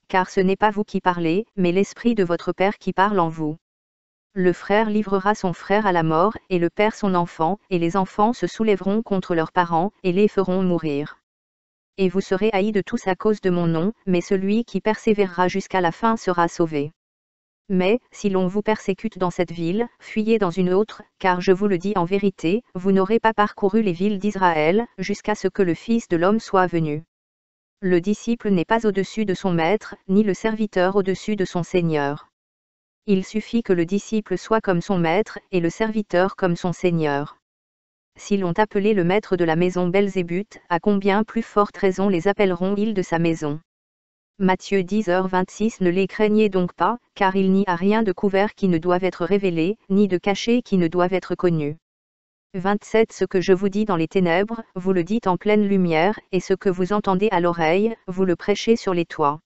Car ce n'est pas vous qui parlez, mais l'Esprit de votre Père qui parle en vous. Le frère livrera son frère à la mort, et le père son enfant, et les enfants se soulèveront contre leurs parents, et les feront mourir. Et vous serez haïs de tous à cause de mon nom, mais celui qui persévérera jusqu'à la fin sera sauvé. Mais, si l'on vous persécute dans cette ville, fuyez dans une autre, car je vous le dis en vérité, vous n'aurez pas parcouru les villes d'Israël, jusqu'à ce que le Fils de l'homme soit venu. Le disciple n'est pas au-dessus de son maître, ni le serviteur au-dessus de son Seigneur. Il suffit que le disciple soit comme son maître, et le serviteur comme son Seigneur. Si l'on appelait le maître de la maison Belzébuth, à combien plus forte raison les appelleront-ils de sa maison? Matthieu 10h26. Ne les craignez donc pas, car il n'y a rien de couvert qui ne doive être révélé, ni de caché qui ne doive être connu. 27. Ce que je vous dis dans les ténèbres, vous le dites en pleine lumière, et ce que vous entendez à l'oreille, vous le prêchez sur les toits.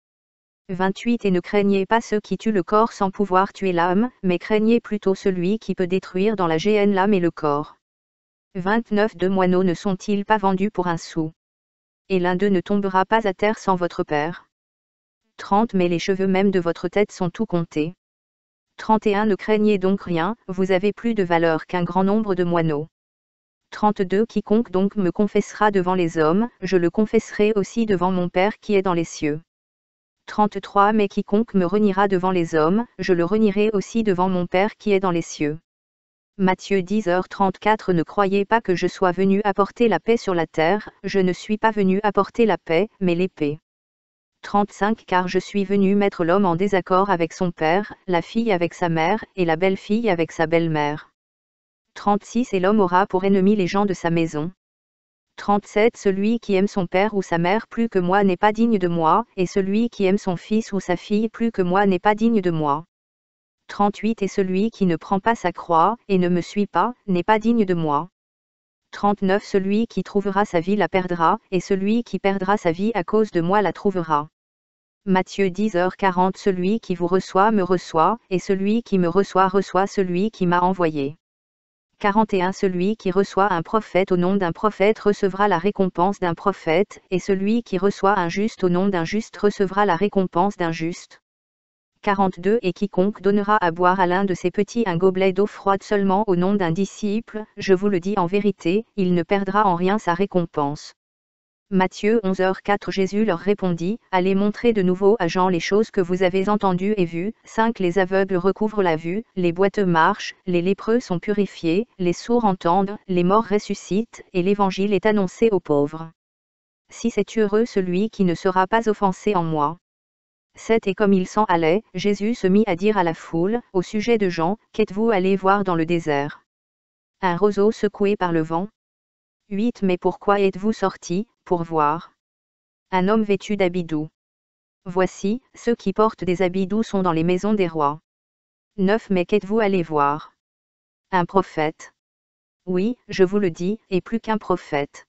28. Et ne craignez pas ceux qui tuent le corps sans pouvoir tuer l'âme, mais craignez plutôt celui qui peut détruire dans la géhenne l'âme et le corps. 29. Deux moineaux ne sont-ils pas vendus pour un sou? Et l'un d'eux ne tombera pas à terre sans votre Père. 30. Mais les cheveux même de votre tête sont tout comptés. 31. Ne craignez donc rien, vous avez plus de valeur qu'un grand nombre de moineaux. 32. Quiconque donc me confessera devant les hommes, je le confesserai aussi devant mon Père qui est dans les cieux. 33. Mais quiconque me reniera devant les hommes, je le renierai aussi devant mon Père qui est dans les cieux. Matthieu 10h34. Ne croyez pas que je sois venu apporter la paix sur la terre, je ne suis pas venu apporter la paix, mais l'épée. 35. Car je suis venu mettre l'homme en désaccord avec son père, la fille avec sa mère, et la belle-fille avec sa belle-mère. 36. Et l'homme aura pour ennemi les gens de sa maison. 37. Celui qui aime son père ou sa mère plus que moi n'est pas digne de moi, et celui qui aime son fils ou sa fille plus que moi n'est pas digne de moi. 38. Et celui qui ne prend pas sa croix, et ne me suit pas, n'est pas digne de moi. 39. Celui qui trouvera sa vie la perdra, et celui qui perdra sa vie à cause de moi la trouvera. Matthieu 10h40. Celui qui vous reçoit me reçoit, et celui qui me reçoit reçoit celui qui m'a envoyé. 41. Celui qui reçoit un prophète au nom d'un prophète recevra la récompense d'un prophète, et celui qui reçoit un juste au nom d'un juste recevra la récompense d'un juste. 42. Et quiconque donnera à boire à l'un de ces petits un gobelet d'eau froide seulement au nom d'un disciple, je vous le dis en vérité, il ne perdra en rien sa récompense. Matthieu 11h04. Jésus leur répondit, allez montrer de nouveau à Jean les choses que vous avez entendues et vues. 5. Les aveugles recouvrent la vue, les boiteux marchent, les lépreux sont purifiés, les sourds entendent, les morts ressuscitent, et l'évangile est annoncé aux pauvres. 6. Est heureux celui qui ne sera pas offensé en moi. 7. Et comme il s'en allait, Jésus se mit à dire à la foule, au sujet de Jean, qu'êtes-vous allé voir dans le désert? Un roseau secoué par le vent? 8. Mais pourquoi êtes-vous sortis, pour voir un homme vêtu d'habits doux? Voici, ceux qui portent des habits doux sont dans les maisons des rois. 9. Mais qu'êtes-vous allé voir? Un prophète? Oui, je vous le dis, et plus qu'un prophète.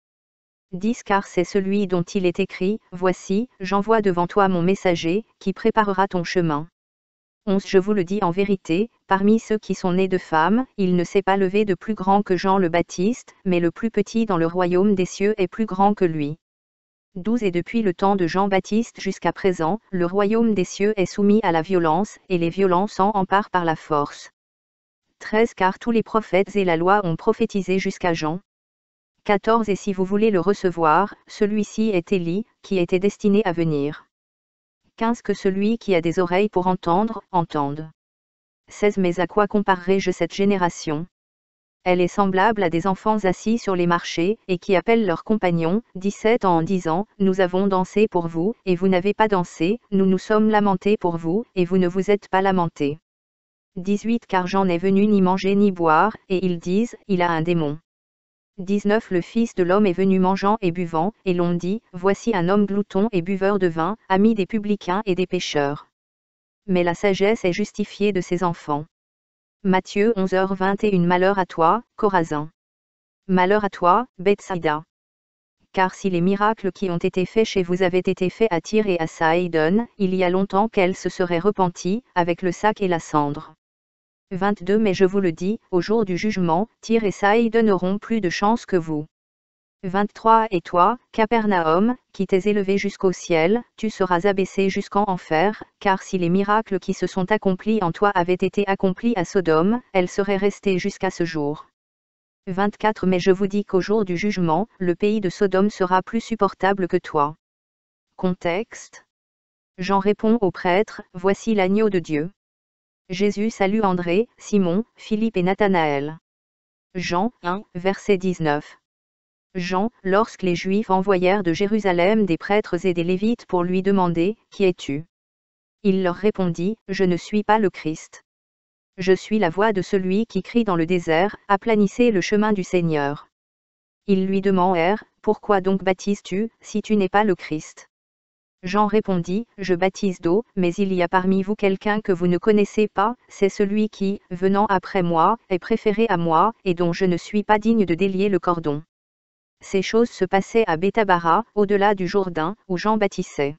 10. Car c'est celui dont il est écrit, voici, j'envoie devant toi mon messager, qui préparera ton chemin. 11. Je vous le dis en vérité, parmi ceux qui sont nés de femmes, il ne s'est pas levé de plus grand que Jean le Baptiste, mais le plus petit dans le royaume des cieux est plus grand que lui. 12. Et depuis le temps de Jean-Baptiste jusqu'à présent, le royaume des cieux est soumis à la violence, et les violents s'en emparent par la force. 13. Car tous les prophètes et la loi ont prophétisé jusqu'à Jean. 14. Et si vous voulez le recevoir, celui-ci est Élie, qui était destiné à venir. 15. Que celui qui a des oreilles pour entendre, entende. 16. Mais à quoi comparerai-je cette génération? Elle est semblable à des enfants assis sur les marchés, et qui appellent leurs compagnons. 17. En disant, nous avons dansé pour vous, et vous n'avez pas dansé, nous nous sommes lamentés pour vous, et vous ne vous êtes pas lamentés. 18. Car Jean n'est venu ni manger ni boire, et ils disent, il a un démon. 19. Le Fils de l'homme est venu mangeant et buvant, et l'on dit, voici un homme glouton et buveur de vin, ami des publicains et des pécheurs. Mais la sagesse est justifiée de ses enfants. Matthieu 11h21. Malheur à toi, Chorazin. Malheur à toi, Bethsaïda. Car si les miracles qui ont été faits chez vous avaient été faits à Tyr et à Saïdon, il y a longtemps qu'elles se seraient repenties, avec le sac et la cendre. 22. Mais je vous le dis, au jour du jugement, Tyr et Saïdon n'auront plus de chance que vous. 23. Et toi, Capernaum, qui t'es élevé jusqu'au ciel, tu seras abaissé jusqu'en enfer, car si les miracles qui se sont accomplis en toi avaient été accomplis à Sodome, elles seraient restées jusqu'à ce jour. 24. Mais je vous dis qu'au jour du jugement, le pays de Sodome sera plus supportable que toi. Contexte. Jean répond au prêtre, voici l'agneau de Dieu. Jésus salue André, Simon, Philippe et Nathanaël. Jean 1, verset 19. Jean, lorsque les Juifs envoyèrent de Jérusalem des prêtres et des Lévites pour lui demander, qui es-tu? Il leur répondit, je ne suis pas le Christ. Je suis la voix de celui qui crie dans le désert, aplanissez le chemin du Seigneur. Ils lui demandèrent, pourquoi donc baptises-tu, si tu n'es pas le Christ? Jean répondit, je baptise d'eau, mais il y a parmi vous quelqu'un que vous ne connaissez pas, c'est celui qui, venant après moi, est préféré à moi, et dont je ne suis pas digne de délier le cordon. Ces choses se passaient à Béthabara, au-delà du Jourdain, où Jean baptisait.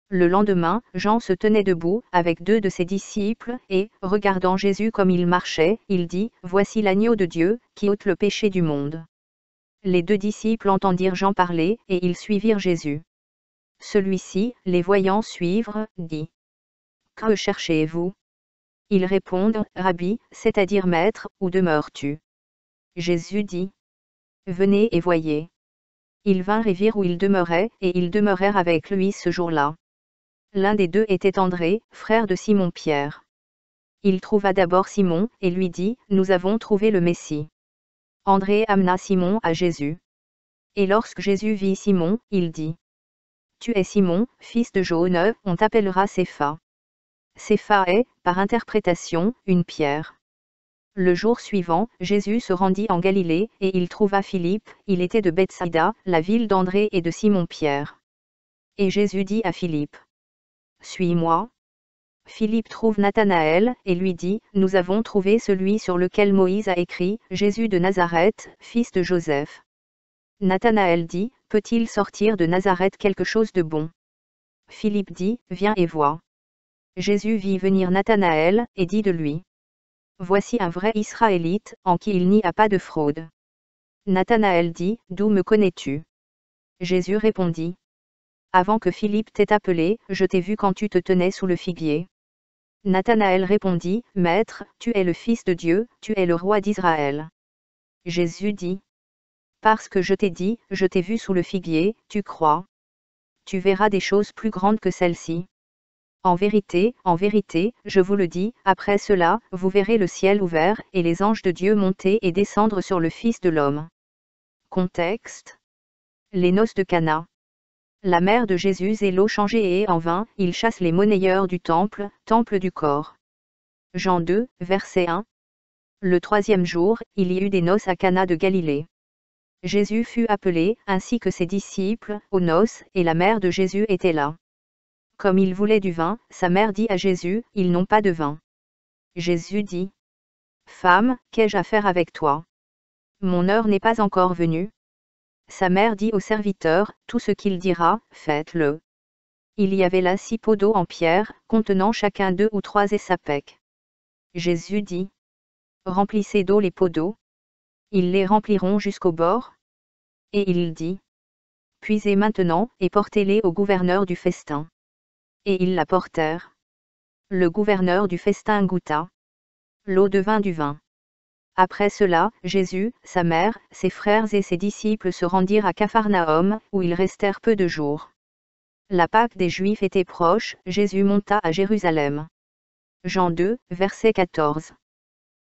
Le lendemain, Jean se tenait debout, avec 2 de ses disciples, et, regardant Jésus comme il marchait, il dit, voici l'agneau de Dieu, qui ôte le péché du monde. Les 2 disciples entendirent Jean parler, et ils suivirent Jésus. Celui-ci, les voyant suivre, dit, que cherchez-vous? Ils répondent, Rabbi, c'est-à-dire Maître, où demeures-tu? Jésus dit, venez et voyez. Ils vinrent et virent où il demeurait, et ils demeurèrent avec lui ce jour-là. L'un des 2 était André, frère de Simon-Pierre. Il trouva d'abord Simon, et lui dit, nous avons trouvé le Messie. André amena Simon à Jésus. Et lorsque Jésus vit Simon, il dit, tu es Simon, fils de Jonas, on t'appellera Cépha. Cépha est, par interprétation, une pierre. Le jour suivant, Jésus se rendit en Galilée, et il trouva Philippe, il était de Bethsaïda, la ville d'André et de Simon-Pierre. Et Jésus dit à Philippe, suis-moi. Philippe trouve Nathanaël, et lui dit, nous avons trouvé celui sur lequel Moïse a écrit, Jésus de Nazareth, fils de Joseph. Nathanaël dit, peut-il sortir de Nazareth quelque chose de bon? Philippe dit, viens et vois. Jésus vit venir Nathanaël, et dit de lui. Voici un vrai Israélite, en qui il n'y a pas de fraude. Nathanaël dit, d'où me connais-tu? Jésus répondit. Avant que Philippe t'ait appelé, je t'ai vu quand tu te tenais sous le figuier. Nathanaël répondit, Maître, tu es le Fils de Dieu, tu es le roi d'Israël. Jésus dit. Parce que je t'ai dit, je t'ai vu sous le figuier, tu crois. Tu verras des choses plus grandes que celles-ci. En vérité, je vous le dis, après cela, vous verrez le ciel ouvert, et les anges de Dieu monter et descendre sur le Fils de l'homme. Contexte. Les noces de Cana. La mère de Jésus et l'eau changée et en vin, il chasse les monnayeurs du temple, temple du corps. Jean 2, verset 1. Le troisième jour, il y eut des noces à Cana de Galilée. Jésus fut appelé, ainsi que ses disciples, aux noces, et la mère de Jésus était là. Comme il voulait du vin, sa mère dit à Jésus, ils n'ont pas de vin. Jésus dit. Femme, qu'ai-je à faire avec toi? Mon heure n'est pas encore venue. Sa mère dit au serviteur, tout ce qu'il dira, faites-le. Il y avait là 6 pots d'eau en pierre, contenant chacun 2 ou 3 essapèques. Jésus dit. Remplissez d'eau les pots d'eau. Ils les rempliront jusqu'au bord. Et il dit. Puisez maintenant, et portez-les au gouverneur du festin. Et ils la portèrent. Le gouverneur du festin goûta. L'eau devint du vin. Après cela, Jésus, sa mère, ses frères et ses disciples se rendirent à Capharnaüm, où ils restèrent peu de jours. La Pâque des Juifs était proche, Jésus monta à Jérusalem. Jean 2, verset 14.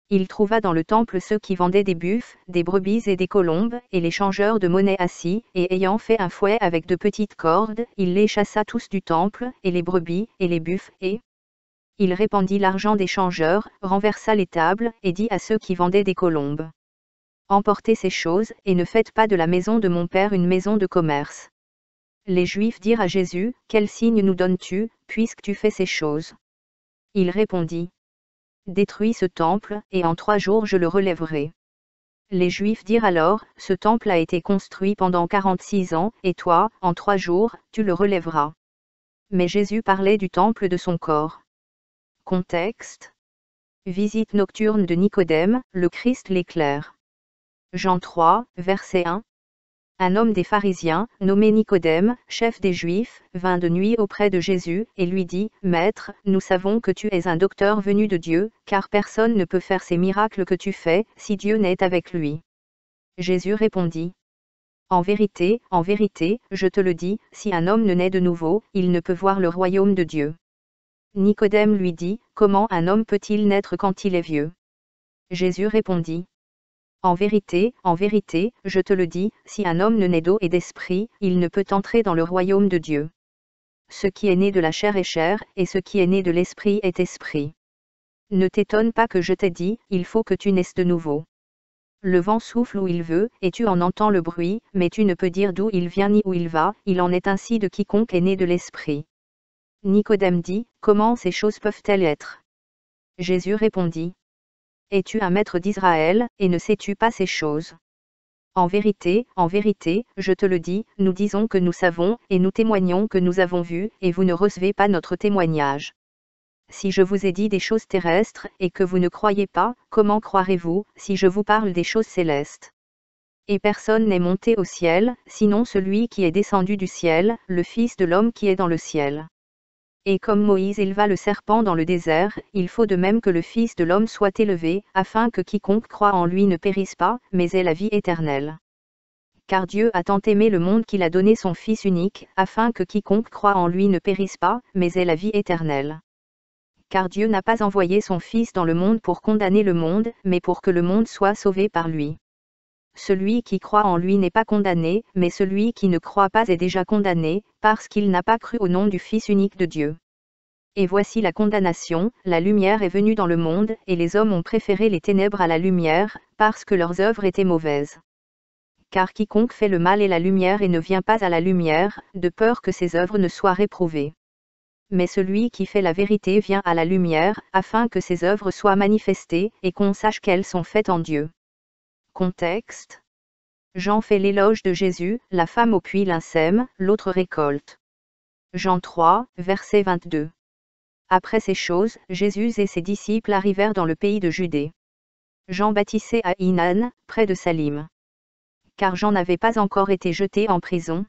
Il trouva dans le temple ceux qui vendaient des buffles, des brebis et des colombes, et les changeurs de monnaie assis, et ayant fait un fouet avec de petites cordes, il les chassa tous du temple, et les brebis, et les buffles, et il répandit l'argent des changeurs, renversa les tables, et dit à ceux qui vendaient des colombes. Emportez ces choses, et ne faites pas de la maison de mon Père une maison de commerce. Les Juifs dirent à Jésus, quel signe nous donnes-tu, puisque tu fais ces choses? Il répondit. Détruis ce temple, et en 3 jours je le relèverai. Les Juifs dirent alors, ce temple a été construit pendant 46 ans, et toi, en 3 jours, tu le relèveras. Mais Jésus parlait du temple de son corps. Contexte. Visite nocturne de Nicodème, le Christ l'éclaire. Jean 3, verset 1. Un homme des pharisiens, nommé Nicodème, chef des Juifs, vint de nuit auprès de Jésus, et lui dit, Maître, nous savons que tu es un docteur venu de Dieu, car personne ne peut faire ces miracles que tu fais, si Dieu n'est avec lui. Jésus répondit. En vérité, je te le dis, si un homme ne naît de nouveau, il ne peut voir le royaume de Dieu. Nicodème lui dit, comment un homme peut-il naître quand il est vieux? Jésus répondit. En vérité, je te le dis, si un homme ne naît d'eau et d'esprit, il ne peut entrer dans le royaume de Dieu. Ce qui est né de la chair est chair, et ce qui est né de l'esprit est esprit. Ne t'étonne pas que je t'ai dit, il faut que tu naisses de nouveau. Le vent souffle où il veut, et tu en entends le bruit, mais tu ne peux dire d'où il vient ni où il va, il en est ainsi de quiconque est né de l'esprit. Nicodème dit, comment ces choses peuvent-elles être? Jésus répondit. Es-tu un maître d'Israël, et ne sais-tu pas ces choses? En vérité, je te le dis, nous disons que nous savons, et nous témoignons que nous avons vu, et vous ne recevez pas notre témoignage. Si je vous ai dit des choses terrestres, et que vous ne croyez pas, comment croirez-vous, si je vous parle des choses célestes? Et personne n'est monté au ciel, sinon celui qui est descendu du ciel, le Fils de l'homme qui est dans le ciel. Et comme Moïse éleva le serpent dans le désert, il faut de même que le Fils de l'homme soit élevé, afin que quiconque croit en lui ne périsse pas, mais ait la vie éternelle. Car Dieu a tant aimé le monde qu'il a donné son Fils unique, afin que quiconque croit en lui ne périsse pas, mais ait la vie éternelle. Car Dieu n'a pas envoyé son Fils dans le monde pour condamner le monde, mais pour que le monde soit sauvé par lui. Celui qui croit en lui n'est pas condamné, mais celui qui ne croit pas est déjà condamné, parce qu'il n'a pas cru au nom du Fils unique de Dieu. Et voici la condamnation, la lumière est venue dans le monde, et les hommes ont préféré les ténèbres à la lumière, parce que leurs œuvres étaient mauvaises. Car quiconque fait le mal est la lumière et ne vient pas à la lumière, de peur que ses œuvres ne soient réprouvées. Mais celui qui fait la vérité vient à la lumière, afin que ses œuvres soient manifestées, et qu'on sache qu'elles sont faites en Dieu. Contexte. Jean fait l'éloge de Jésus, la femme au puits l'insème, l'autre récolte. Jean 3, verset 22. Après ces choses, Jésus et ses disciples arrivèrent dans le pays de Judée. Jean baptisait à Inan, près de Salim. Car Jean n'avait pas encore été jeté en prison.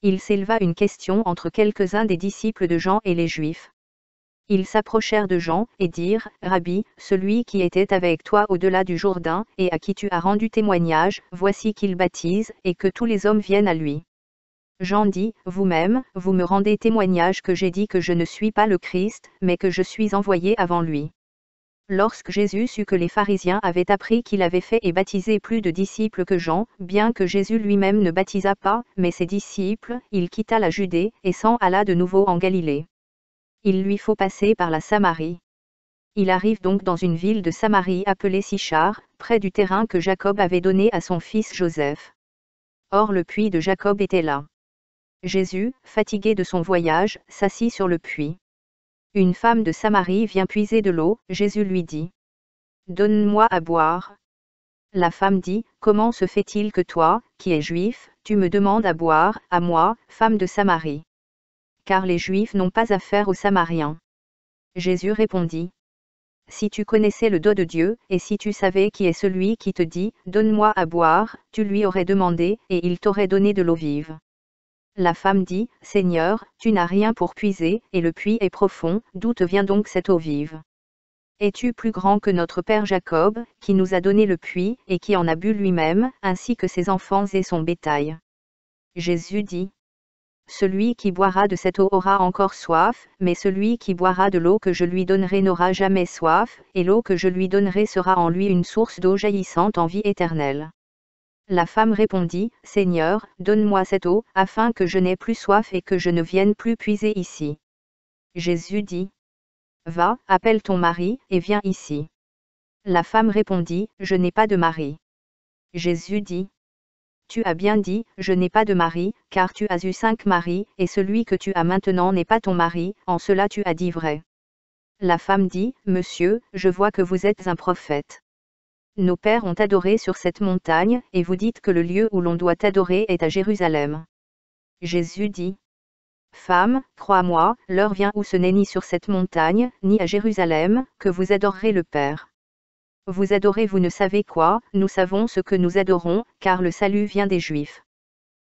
Il s'éleva une question entre quelques-uns des disciples de Jean et les Juifs. Ils s'approchèrent de Jean, et dirent, Rabbi, celui qui était avec toi au-delà du Jourdain, et à qui tu as rendu témoignage, voici qu'il baptise, et que tous les hommes viennent à lui. Jean dit, vous-même, vous me rendez témoignage que j'ai dit que je ne suis pas le Christ, mais que je suis envoyé avant lui. Lorsque Jésus sut que les pharisiens avaient appris qu'il avait fait et baptisé plus de disciples que Jean, bien que Jésus lui-même ne baptisa pas, mais ses disciples, il quitta la Judée, et s'en alla de nouveau en Galilée. Il lui faut passer par la Samarie. Il arrive donc dans une ville de Samarie appelée Sichar, près du terrain que Jacob avait donné à son fils Joseph. Or le puits de Jacob était là. Jésus, fatigué de son voyage, s'assit sur le puits. Une femme de Samarie vient puiser de l'eau, Jésus lui dit. Donne-moi à boire. La femme dit, comment se fait-il que toi, qui es juif, tu me demandes à boire, à moi, femme de Samarie? Car les Juifs n'ont pas affaire aux Samariens. Jésus répondit. Si tu connaissais le don de Dieu, et si tu savais qui est celui qui te dit, donne-moi à boire, tu lui aurais demandé, et il t'aurait donné de l'eau vive. La femme dit, Seigneur, tu n'as rien pour puiser, et le puits est profond, d'où te vient donc cette eau vive? Es-tu plus grand que notre père Jacob, qui nous a donné le puits, et qui en a bu lui-même, ainsi que ses enfants et son bétail? Jésus dit. Celui qui boira de cette eau aura encore soif, mais celui qui boira de l'eau que je lui donnerai n'aura jamais soif, et l'eau que je lui donnerai sera en lui une source d'eau jaillissante en vie éternelle. La femme répondit, Seigneur, donne-moi cette eau, afin que je n'aie plus soif et que je ne vienne plus puiser ici. Jésus dit. Va, appelle ton mari, et viens ici. La femme répondit, Je n'ai pas de mari. Jésus dit. Tu as bien dit, je n'ai pas de mari, car tu as eu 5 maris, et celui que tu as maintenant n'est pas ton mari, en cela tu as dit vrai. La femme dit, Monsieur, je vois que vous êtes un prophète. Nos pères ont adoré sur cette montagne, et vous dites que le lieu où l'on doit adorer est à Jérusalem. Jésus dit. Femme, crois-moi, l'heure vient où ce n'est ni sur cette montagne, ni à Jérusalem, que vous adorerez le Père. Vous adorez vous ne savez quoi, nous savons ce que nous adorons, car le salut vient des Juifs.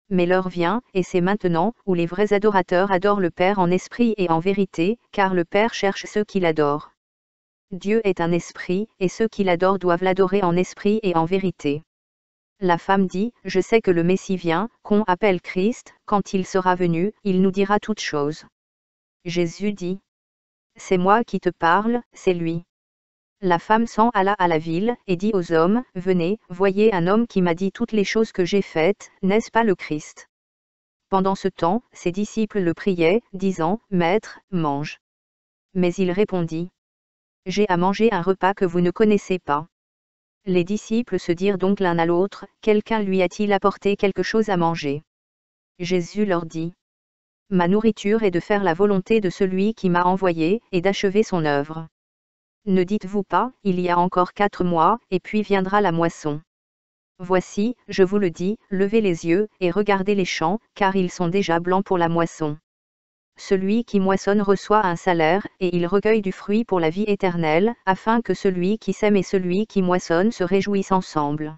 Mais l'heure vient, et c'est maintenant, où les vrais adorateurs adorent le Père en esprit et en vérité, car le Père cherche ceux qui l'adorent. Dieu est un esprit, et ceux qui l'adorent doivent l'adorer en esprit et en vérité. La femme dit, Je sais que le Messie vient, qu'on appelle Christ, quand il sera venu, il nous dira toutes choses. Jésus dit. C'est moi qui te parle, c'est lui. La femme s'en alla à la ville, et dit aux hommes, Venez, voyez un homme qui m'a dit toutes les choses que j'ai faites, n'est-ce pas le Christ? Pendant ce temps, ses disciples le priaient, disant, Maître, mange. Mais il répondit. J'ai à manger un repas que vous ne connaissez pas. Les disciples se dirent donc l'un à l'autre, Quelqu'un lui a-t-il apporté quelque chose à manger? Jésus leur dit. Ma nourriture est de faire la volonté de celui qui m'a envoyé, et d'achever son œuvre. Ne dites-vous pas, il y a encore 4 mois, et puis viendra la moisson. Voici, je vous le dis, levez les yeux, et regardez les champs, car ils sont déjà blancs pour la moisson. Celui qui moissonne reçoit un salaire, et il recueille du fruit pour la vie éternelle, afin que celui qui sème et celui qui moissonne se réjouissent ensemble.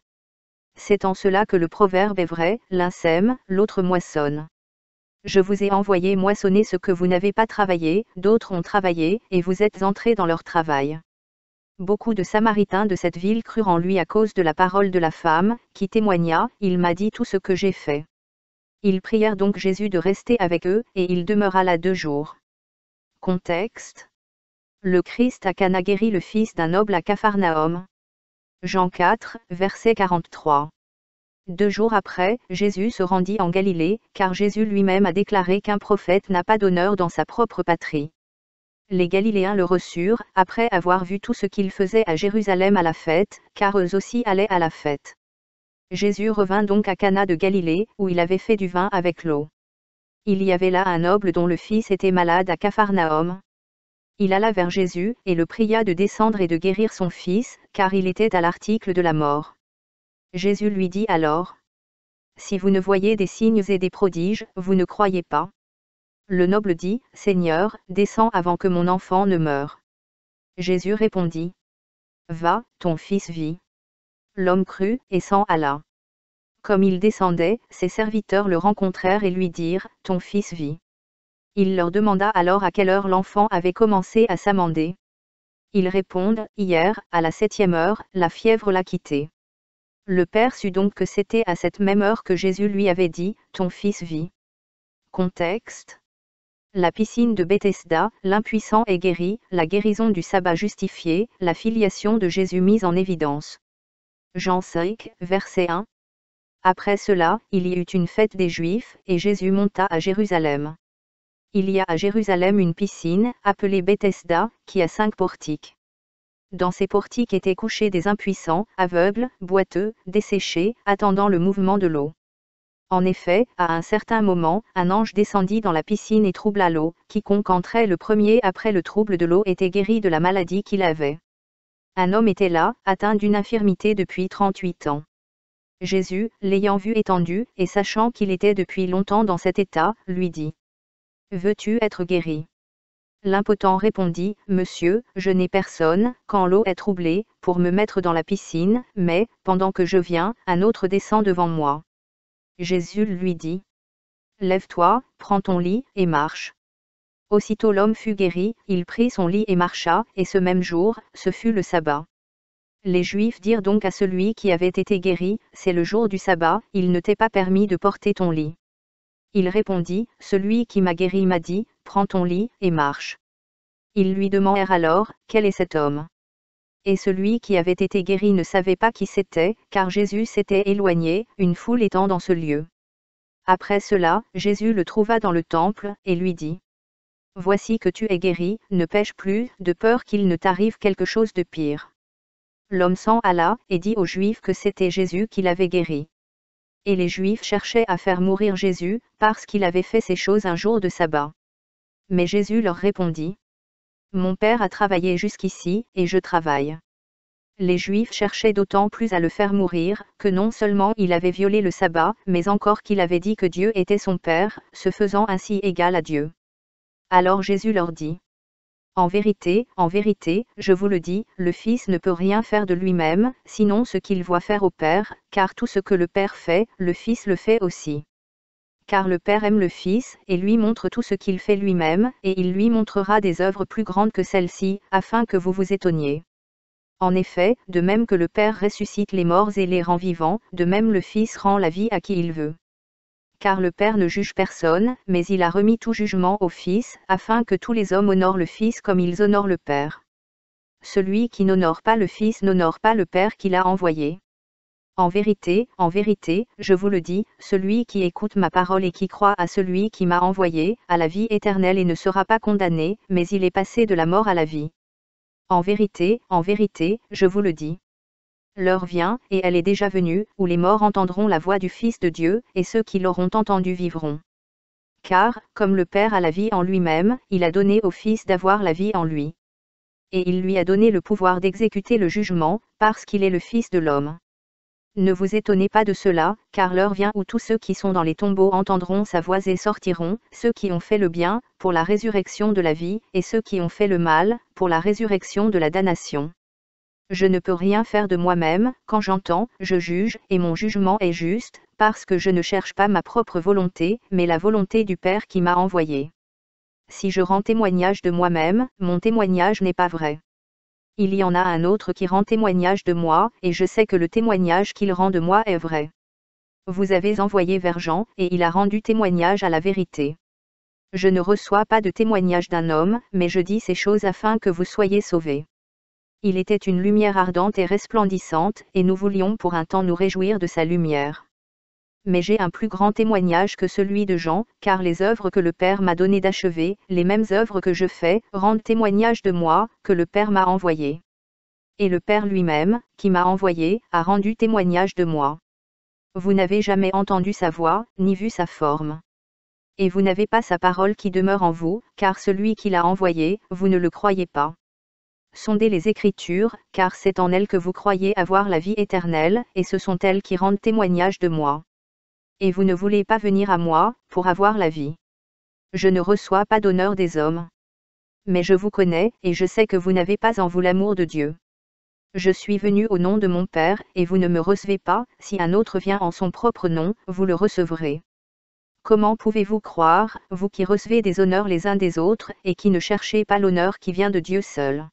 C'est en cela que le proverbe est vrai, l'un sème, l'autre moissonne. Je vous ai envoyé moissonner ce que vous n'avez pas travaillé, d'autres ont travaillé, et vous êtes entrés dans leur travail. Beaucoup de Samaritains de cette ville crurent en lui à cause de la parole de la femme, qui témoigna, Il m'a dit tout ce que j'ai fait. Ils prièrent donc Jésus de rester avec eux, et il demeura là 2 jours. Contexte. Le Christ à Cana guérit le fils d'un noble à Capharnaüm. Jean 4, verset 43. 2 jours après, Jésus se rendit en Galilée, car Jésus lui-même a déclaré qu'un prophète n'a pas d'honneur dans sa propre patrie. Les Galiléens le reçurent, après avoir vu tout ce qu'il faisait à Jérusalem à la fête, car eux aussi allaient à la fête. Jésus revint donc à Cana de Galilée, où il avait fait du vin avec l'eau. Il y avait là un noble dont le fils était malade à Capharnaüm. Il alla vers Jésus, et le pria de descendre et de guérir son fils, car il était à l'article de la mort. Jésus lui dit alors. Si vous ne voyez des signes et des prodiges, vous ne croyez pas. Le noble dit, Seigneur, descends avant que mon enfant ne meure. Jésus répondit, Va, ton fils vit. L'homme crut, et s'en alla. Comme il descendait, ses serviteurs le rencontrèrent et lui dirent, Ton fils vit. Il leur demanda alors à quelle heure l'enfant avait commencé à s'amender. Ils répondent, Hier, à la 7e heure, la fièvre l'a quitté. Le père sut donc que c'était à cette même heure que Jésus lui avait dit, Ton fils vit. Contexte. La piscine de Bethesda, l'impuissant est guéri, la guérison du sabbat justifiée, la filiation de Jésus mise en évidence. Jean 5, verset 1. Après cela, il y eut une fête des Juifs, et Jésus monta à Jérusalem. Il y a à Jérusalem une piscine, appelée Bethesda, qui a 5 portiques. Dans ces portiques étaient couchés des impuissants, aveugles, boiteux, desséchés, attendant le mouvement de l'eau. En effet, à un certain moment, un ange descendit dans la piscine et troubla l'eau. Quiconque entrait le premier après le trouble de l'eau était guéri de la maladie qu'il avait. Un homme était là, atteint d'une infirmité depuis 38 ans. Jésus, l'ayant vu étendu, et sachant qu'il était depuis longtemps dans cet état, lui dit, Veux-tu être guéri? L'impotent répondit, Monsieur, je n'ai personne, quand l'eau est troublée, pour me mettre dans la piscine, mais, pendant que je viens, un autre descend devant moi. Jésus lui dit, Lève-toi, prends ton lit, et marche. Aussitôt l'homme fut guéri, il prit son lit et marcha, et ce même jour, ce fut le sabbat. Les Juifs dirent donc à celui qui avait été guéri, C'est le jour du sabbat, il ne t'est pas permis de porter ton lit. Il répondit, Celui qui m'a guéri m'a dit, Prends ton lit, et marche. Ils lui demandèrent alors, Quel est cet homme? Et celui qui avait été guéri ne savait pas qui c'était, car Jésus s'était éloigné, une foule étant dans ce lieu. Après cela, Jésus le trouva dans le temple, et lui dit, Voici que tu es guéri, ne pêche plus, de peur qu'il ne t'arrive quelque chose de pire. L'homme s'en alla, et dit aux Juifs que c'était Jésus qui l'avait guéri. Et les Juifs cherchaient à faire mourir Jésus, parce qu'il avait fait ces choses un jour de sabbat. Mais Jésus leur répondit, Mon Père a travaillé jusqu'ici, et je travaille. Les Juifs cherchaient d'autant plus à le faire mourir, que non seulement il avait violé le sabbat, mais encore qu'il avait dit que Dieu était son Père, se faisant ainsi égal à Dieu. Alors Jésus leur dit, en vérité, je vous le dis, le Fils ne peut rien faire de lui-même, sinon ce qu'il voit faire au Père, car tout ce que le Père fait, le Fils le fait aussi. Car le Père aime le Fils, et lui montre tout ce qu'il fait lui-même, et il lui montrera des œuvres plus grandes que celles-ci, afin que vous vous étonniez. En effet, de même que le Père ressuscite les morts et les rend vivants, de même le Fils rend la vie à qui il veut. Car le Père ne juge personne, mais il a remis tout jugement au Fils, afin que tous les hommes honorent le Fils comme ils honorent le Père. Celui qui n'honore pas le Fils n'honore pas le Père qui l'a envoyé. En vérité, je vous le dis, celui qui écoute ma parole et qui croit à celui qui m'a envoyé, a la vie éternelle et ne sera pas condamné, mais il est passé de la mort à la vie. En vérité, je vous le dis. L'heure vient, et elle est déjà venue, où les morts entendront la voix du Fils de Dieu, et ceux qui l'auront entendu vivront. Car, comme le Père a la vie en lui-même, il a donné au Fils d'avoir la vie en lui. Et il lui a donné le pouvoir d'exécuter le jugement, parce qu'il est le Fils de l'homme. Ne vous étonnez pas de cela, car l'heure vient où tous ceux qui sont dans les tombeaux entendront sa voix et sortiront, ceux qui ont fait le bien, pour la résurrection de la vie, et ceux qui ont fait le mal, pour la résurrection de la damnation. Je ne peux rien faire de moi-même, quand j'entends, je juge, et mon jugement est juste, parce que je ne cherche pas ma propre volonté, mais la volonté du Père qui m'a envoyé. Si je rends témoignage de moi-même, mon témoignage n'est pas vrai. Il y en a un autre qui rend témoignage de moi, et je sais que le témoignage qu'il rend de moi est vrai. Vous avez envoyé vers Jean, et il a rendu témoignage à la vérité. Je ne reçois pas de témoignage d'un homme, mais je dis ces choses afin que vous soyez sauvés. Il était une lumière ardente et resplendissante, et nous voulions pour un temps nous réjouir de sa lumière. Mais j'ai un plus grand témoignage que celui de Jean, car les œuvres que le Père m'a donné d'achever, les mêmes œuvres que je fais, rendent témoignage de moi, que le Père m'a envoyé. Et le Père lui-même, qui m'a envoyé, a rendu témoignage de moi. Vous n'avez jamais entendu sa voix, ni vu sa forme. Et vous n'avez pas sa parole qui demeure en vous, car celui qui l'a envoyé, vous ne le croyez pas. Sondez les Écritures, car c'est en elles que vous croyez avoir la vie éternelle, et ce sont elles qui rendent témoignage de moi. Et vous ne voulez pas venir à moi, pour avoir la vie. Je ne reçois pas d'honneur des hommes. Mais je vous connais, et je sais que vous n'avez pas en vous l'amour de Dieu. Je suis venu au nom de mon Père, et vous ne me recevez pas, si un autre vient en son propre nom, vous le recevrez. Comment pouvez-vous croire, vous qui recevez des honneurs les uns des autres, et qui ne cherchez pas l'honneur qui vient de Dieu seul?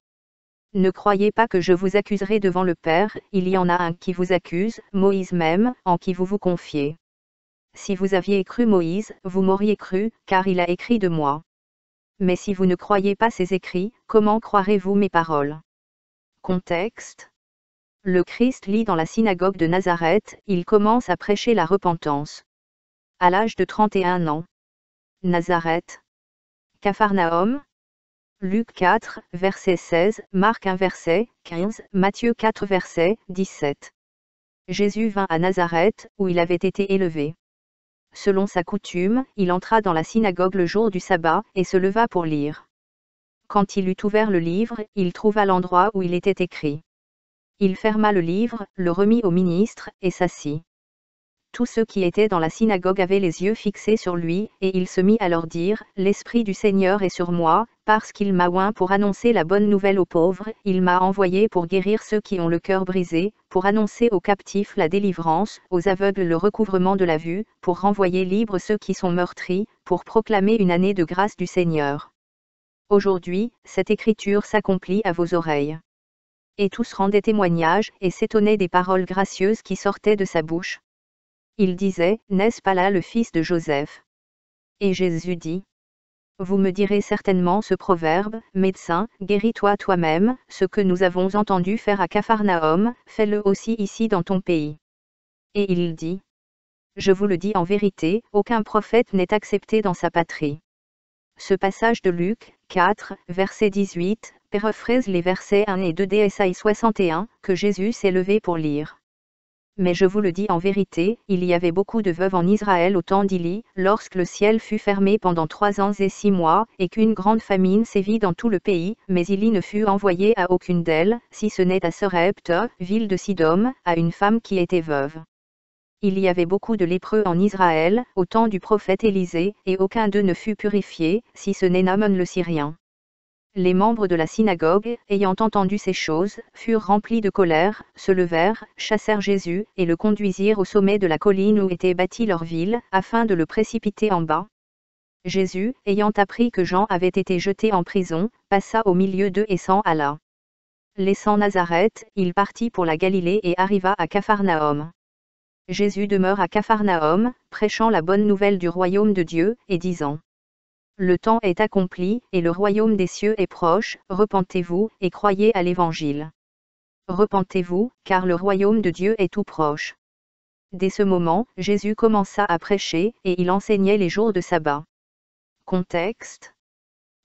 Ne croyez pas que je vous accuserai devant le Père, il y en a un qui vous accuse, Moïse même, en qui vous vous confiez. Si vous aviez cru Moïse, vous m'auriez cru, car il a écrit de moi. Mais si vous ne croyez pas ses écrits, comment croirez-vous mes paroles? Contexte. Le Christ lit dans la synagogue de Nazareth, il commence à prêcher la repentance. À l'âge de 31 ans. Nazareth. Capharnaüm. Luc 4, verset 16, Marc 1 verset 15, Matthieu 4 verset 17. Jésus vint à Nazareth, où il avait été élevé. Selon sa coutume, il entra dans la synagogue le jour du sabbat, et se leva pour lire. Quand il eut ouvert le livre, il trouva l'endroit où il était écrit. Il ferma le livre, le remit au ministre, et s'assit. Tous ceux qui étaient dans la synagogue avaient les yeux fixés sur lui, et il se mit à leur dire, « L'Esprit du Seigneur est sur moi, parce qu'il m'a oint pour annoncer la bonne nouvelle aux pauvres, il m'a envoyé pour guérir ceux qui ont le cœur brisé, pour annoncer aux captifs la délivrance, aux aveugles le recouvrement de la vue, pour renvoyer libres ceux qui sont meurtris, pour proclamer une année de grâce du Seigneur. Aujourd'hui, cette écriture s'accomplit à vos oreilles. » Et tous rendaient témoignage, et s'étonnaient des paroles gracieuses qui sortaient de sa bouche. Il disait, « N'est-ce pas là le fils de Joseph? » Et Jésus dit, « Vous me direz certainement ce proverbe, Médecin, guéris-toi toi-même, ce que nous avons entendu faire à Capharnaüm, fais-le aussi ici dans ton pays. » Et il dit, « Je vous le dis en vérité, aucun prophète n'est accepté dans sa patrie. » Ce passage de Luc 4, verset 18, paraphrase les versets 1 et 2 d'Ésaïe 61, que Jésus s'est levé pour lire. Mais je vous le dis en vérité, il y avait beaucoup de veuves en Israël au temps d'Élie, lorsque le ciel fut fermé pendant 3 ans et 6 mois, et qu'une grande famine sévit dans tout le pays, mais Élie ne fut envoyé à aucune d'elles, si ce n'est à Sorepte, ville de Sidom, à une femme qui était veuve. Il y avait beaucoup de lépreux en Israël, au temps du prophète Élisée, et aucun d'eux ne fut purifié, si ce n'est Naaman le Syrien. Les membres de la synagogue, ayant entendu ces choses, furent remplis de colère, se levèrent, chassèrent Jésus, et le conduisirent au sommet de la colline où était bâtie leur ville, afin de le précipiter en bas. Jésus, ayant appris que Jean avait été jeté en prison, passa au milieu d'eux et s'en alla. Laissant Nazareth, il partit pour la Galilée et arriva à Capharnaüm. Jésus demeure à Capharnaüm, prêchant la bonne nouvelle du royaume de Dieu, et disant, « Le temps est accompli, et le royaume des cieux est proche, repentez-vous, et croyez à l'Évangile. Repentez-vous, car le royaume de Dieu est tout proche. » Dès ce moment, Jésus commença à prêcher, et il enseignait les jours de sabbat. Contexte.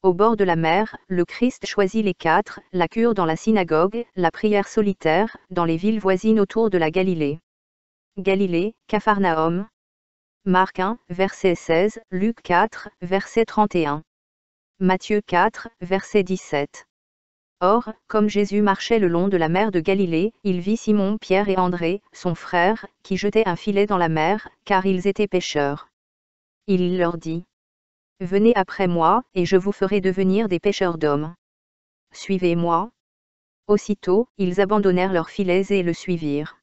Au bord de la mer, le Christ choisit les 4, la cure dans la synagogue, la prière solitaire, dans les villes voisines autour de la Galilée. Galilée, Capharnaüm. Marc 1, verset 16, Luc 4, verset 31. Matthieu 4, verset 17. Or, comme Jésus marchait le long de la mer de Galilée, il vit Simon, Pierre et André, son frère, qui jetaient un filet dans la mer, car ils étaient pêcheurs. Il leur dit, « Venez après moi, et je vous ferai devenir des pêcheurs d'hommes. Suivez-moi. » Aussitôt, ils abandonnèrent leurs filets et le suivirent.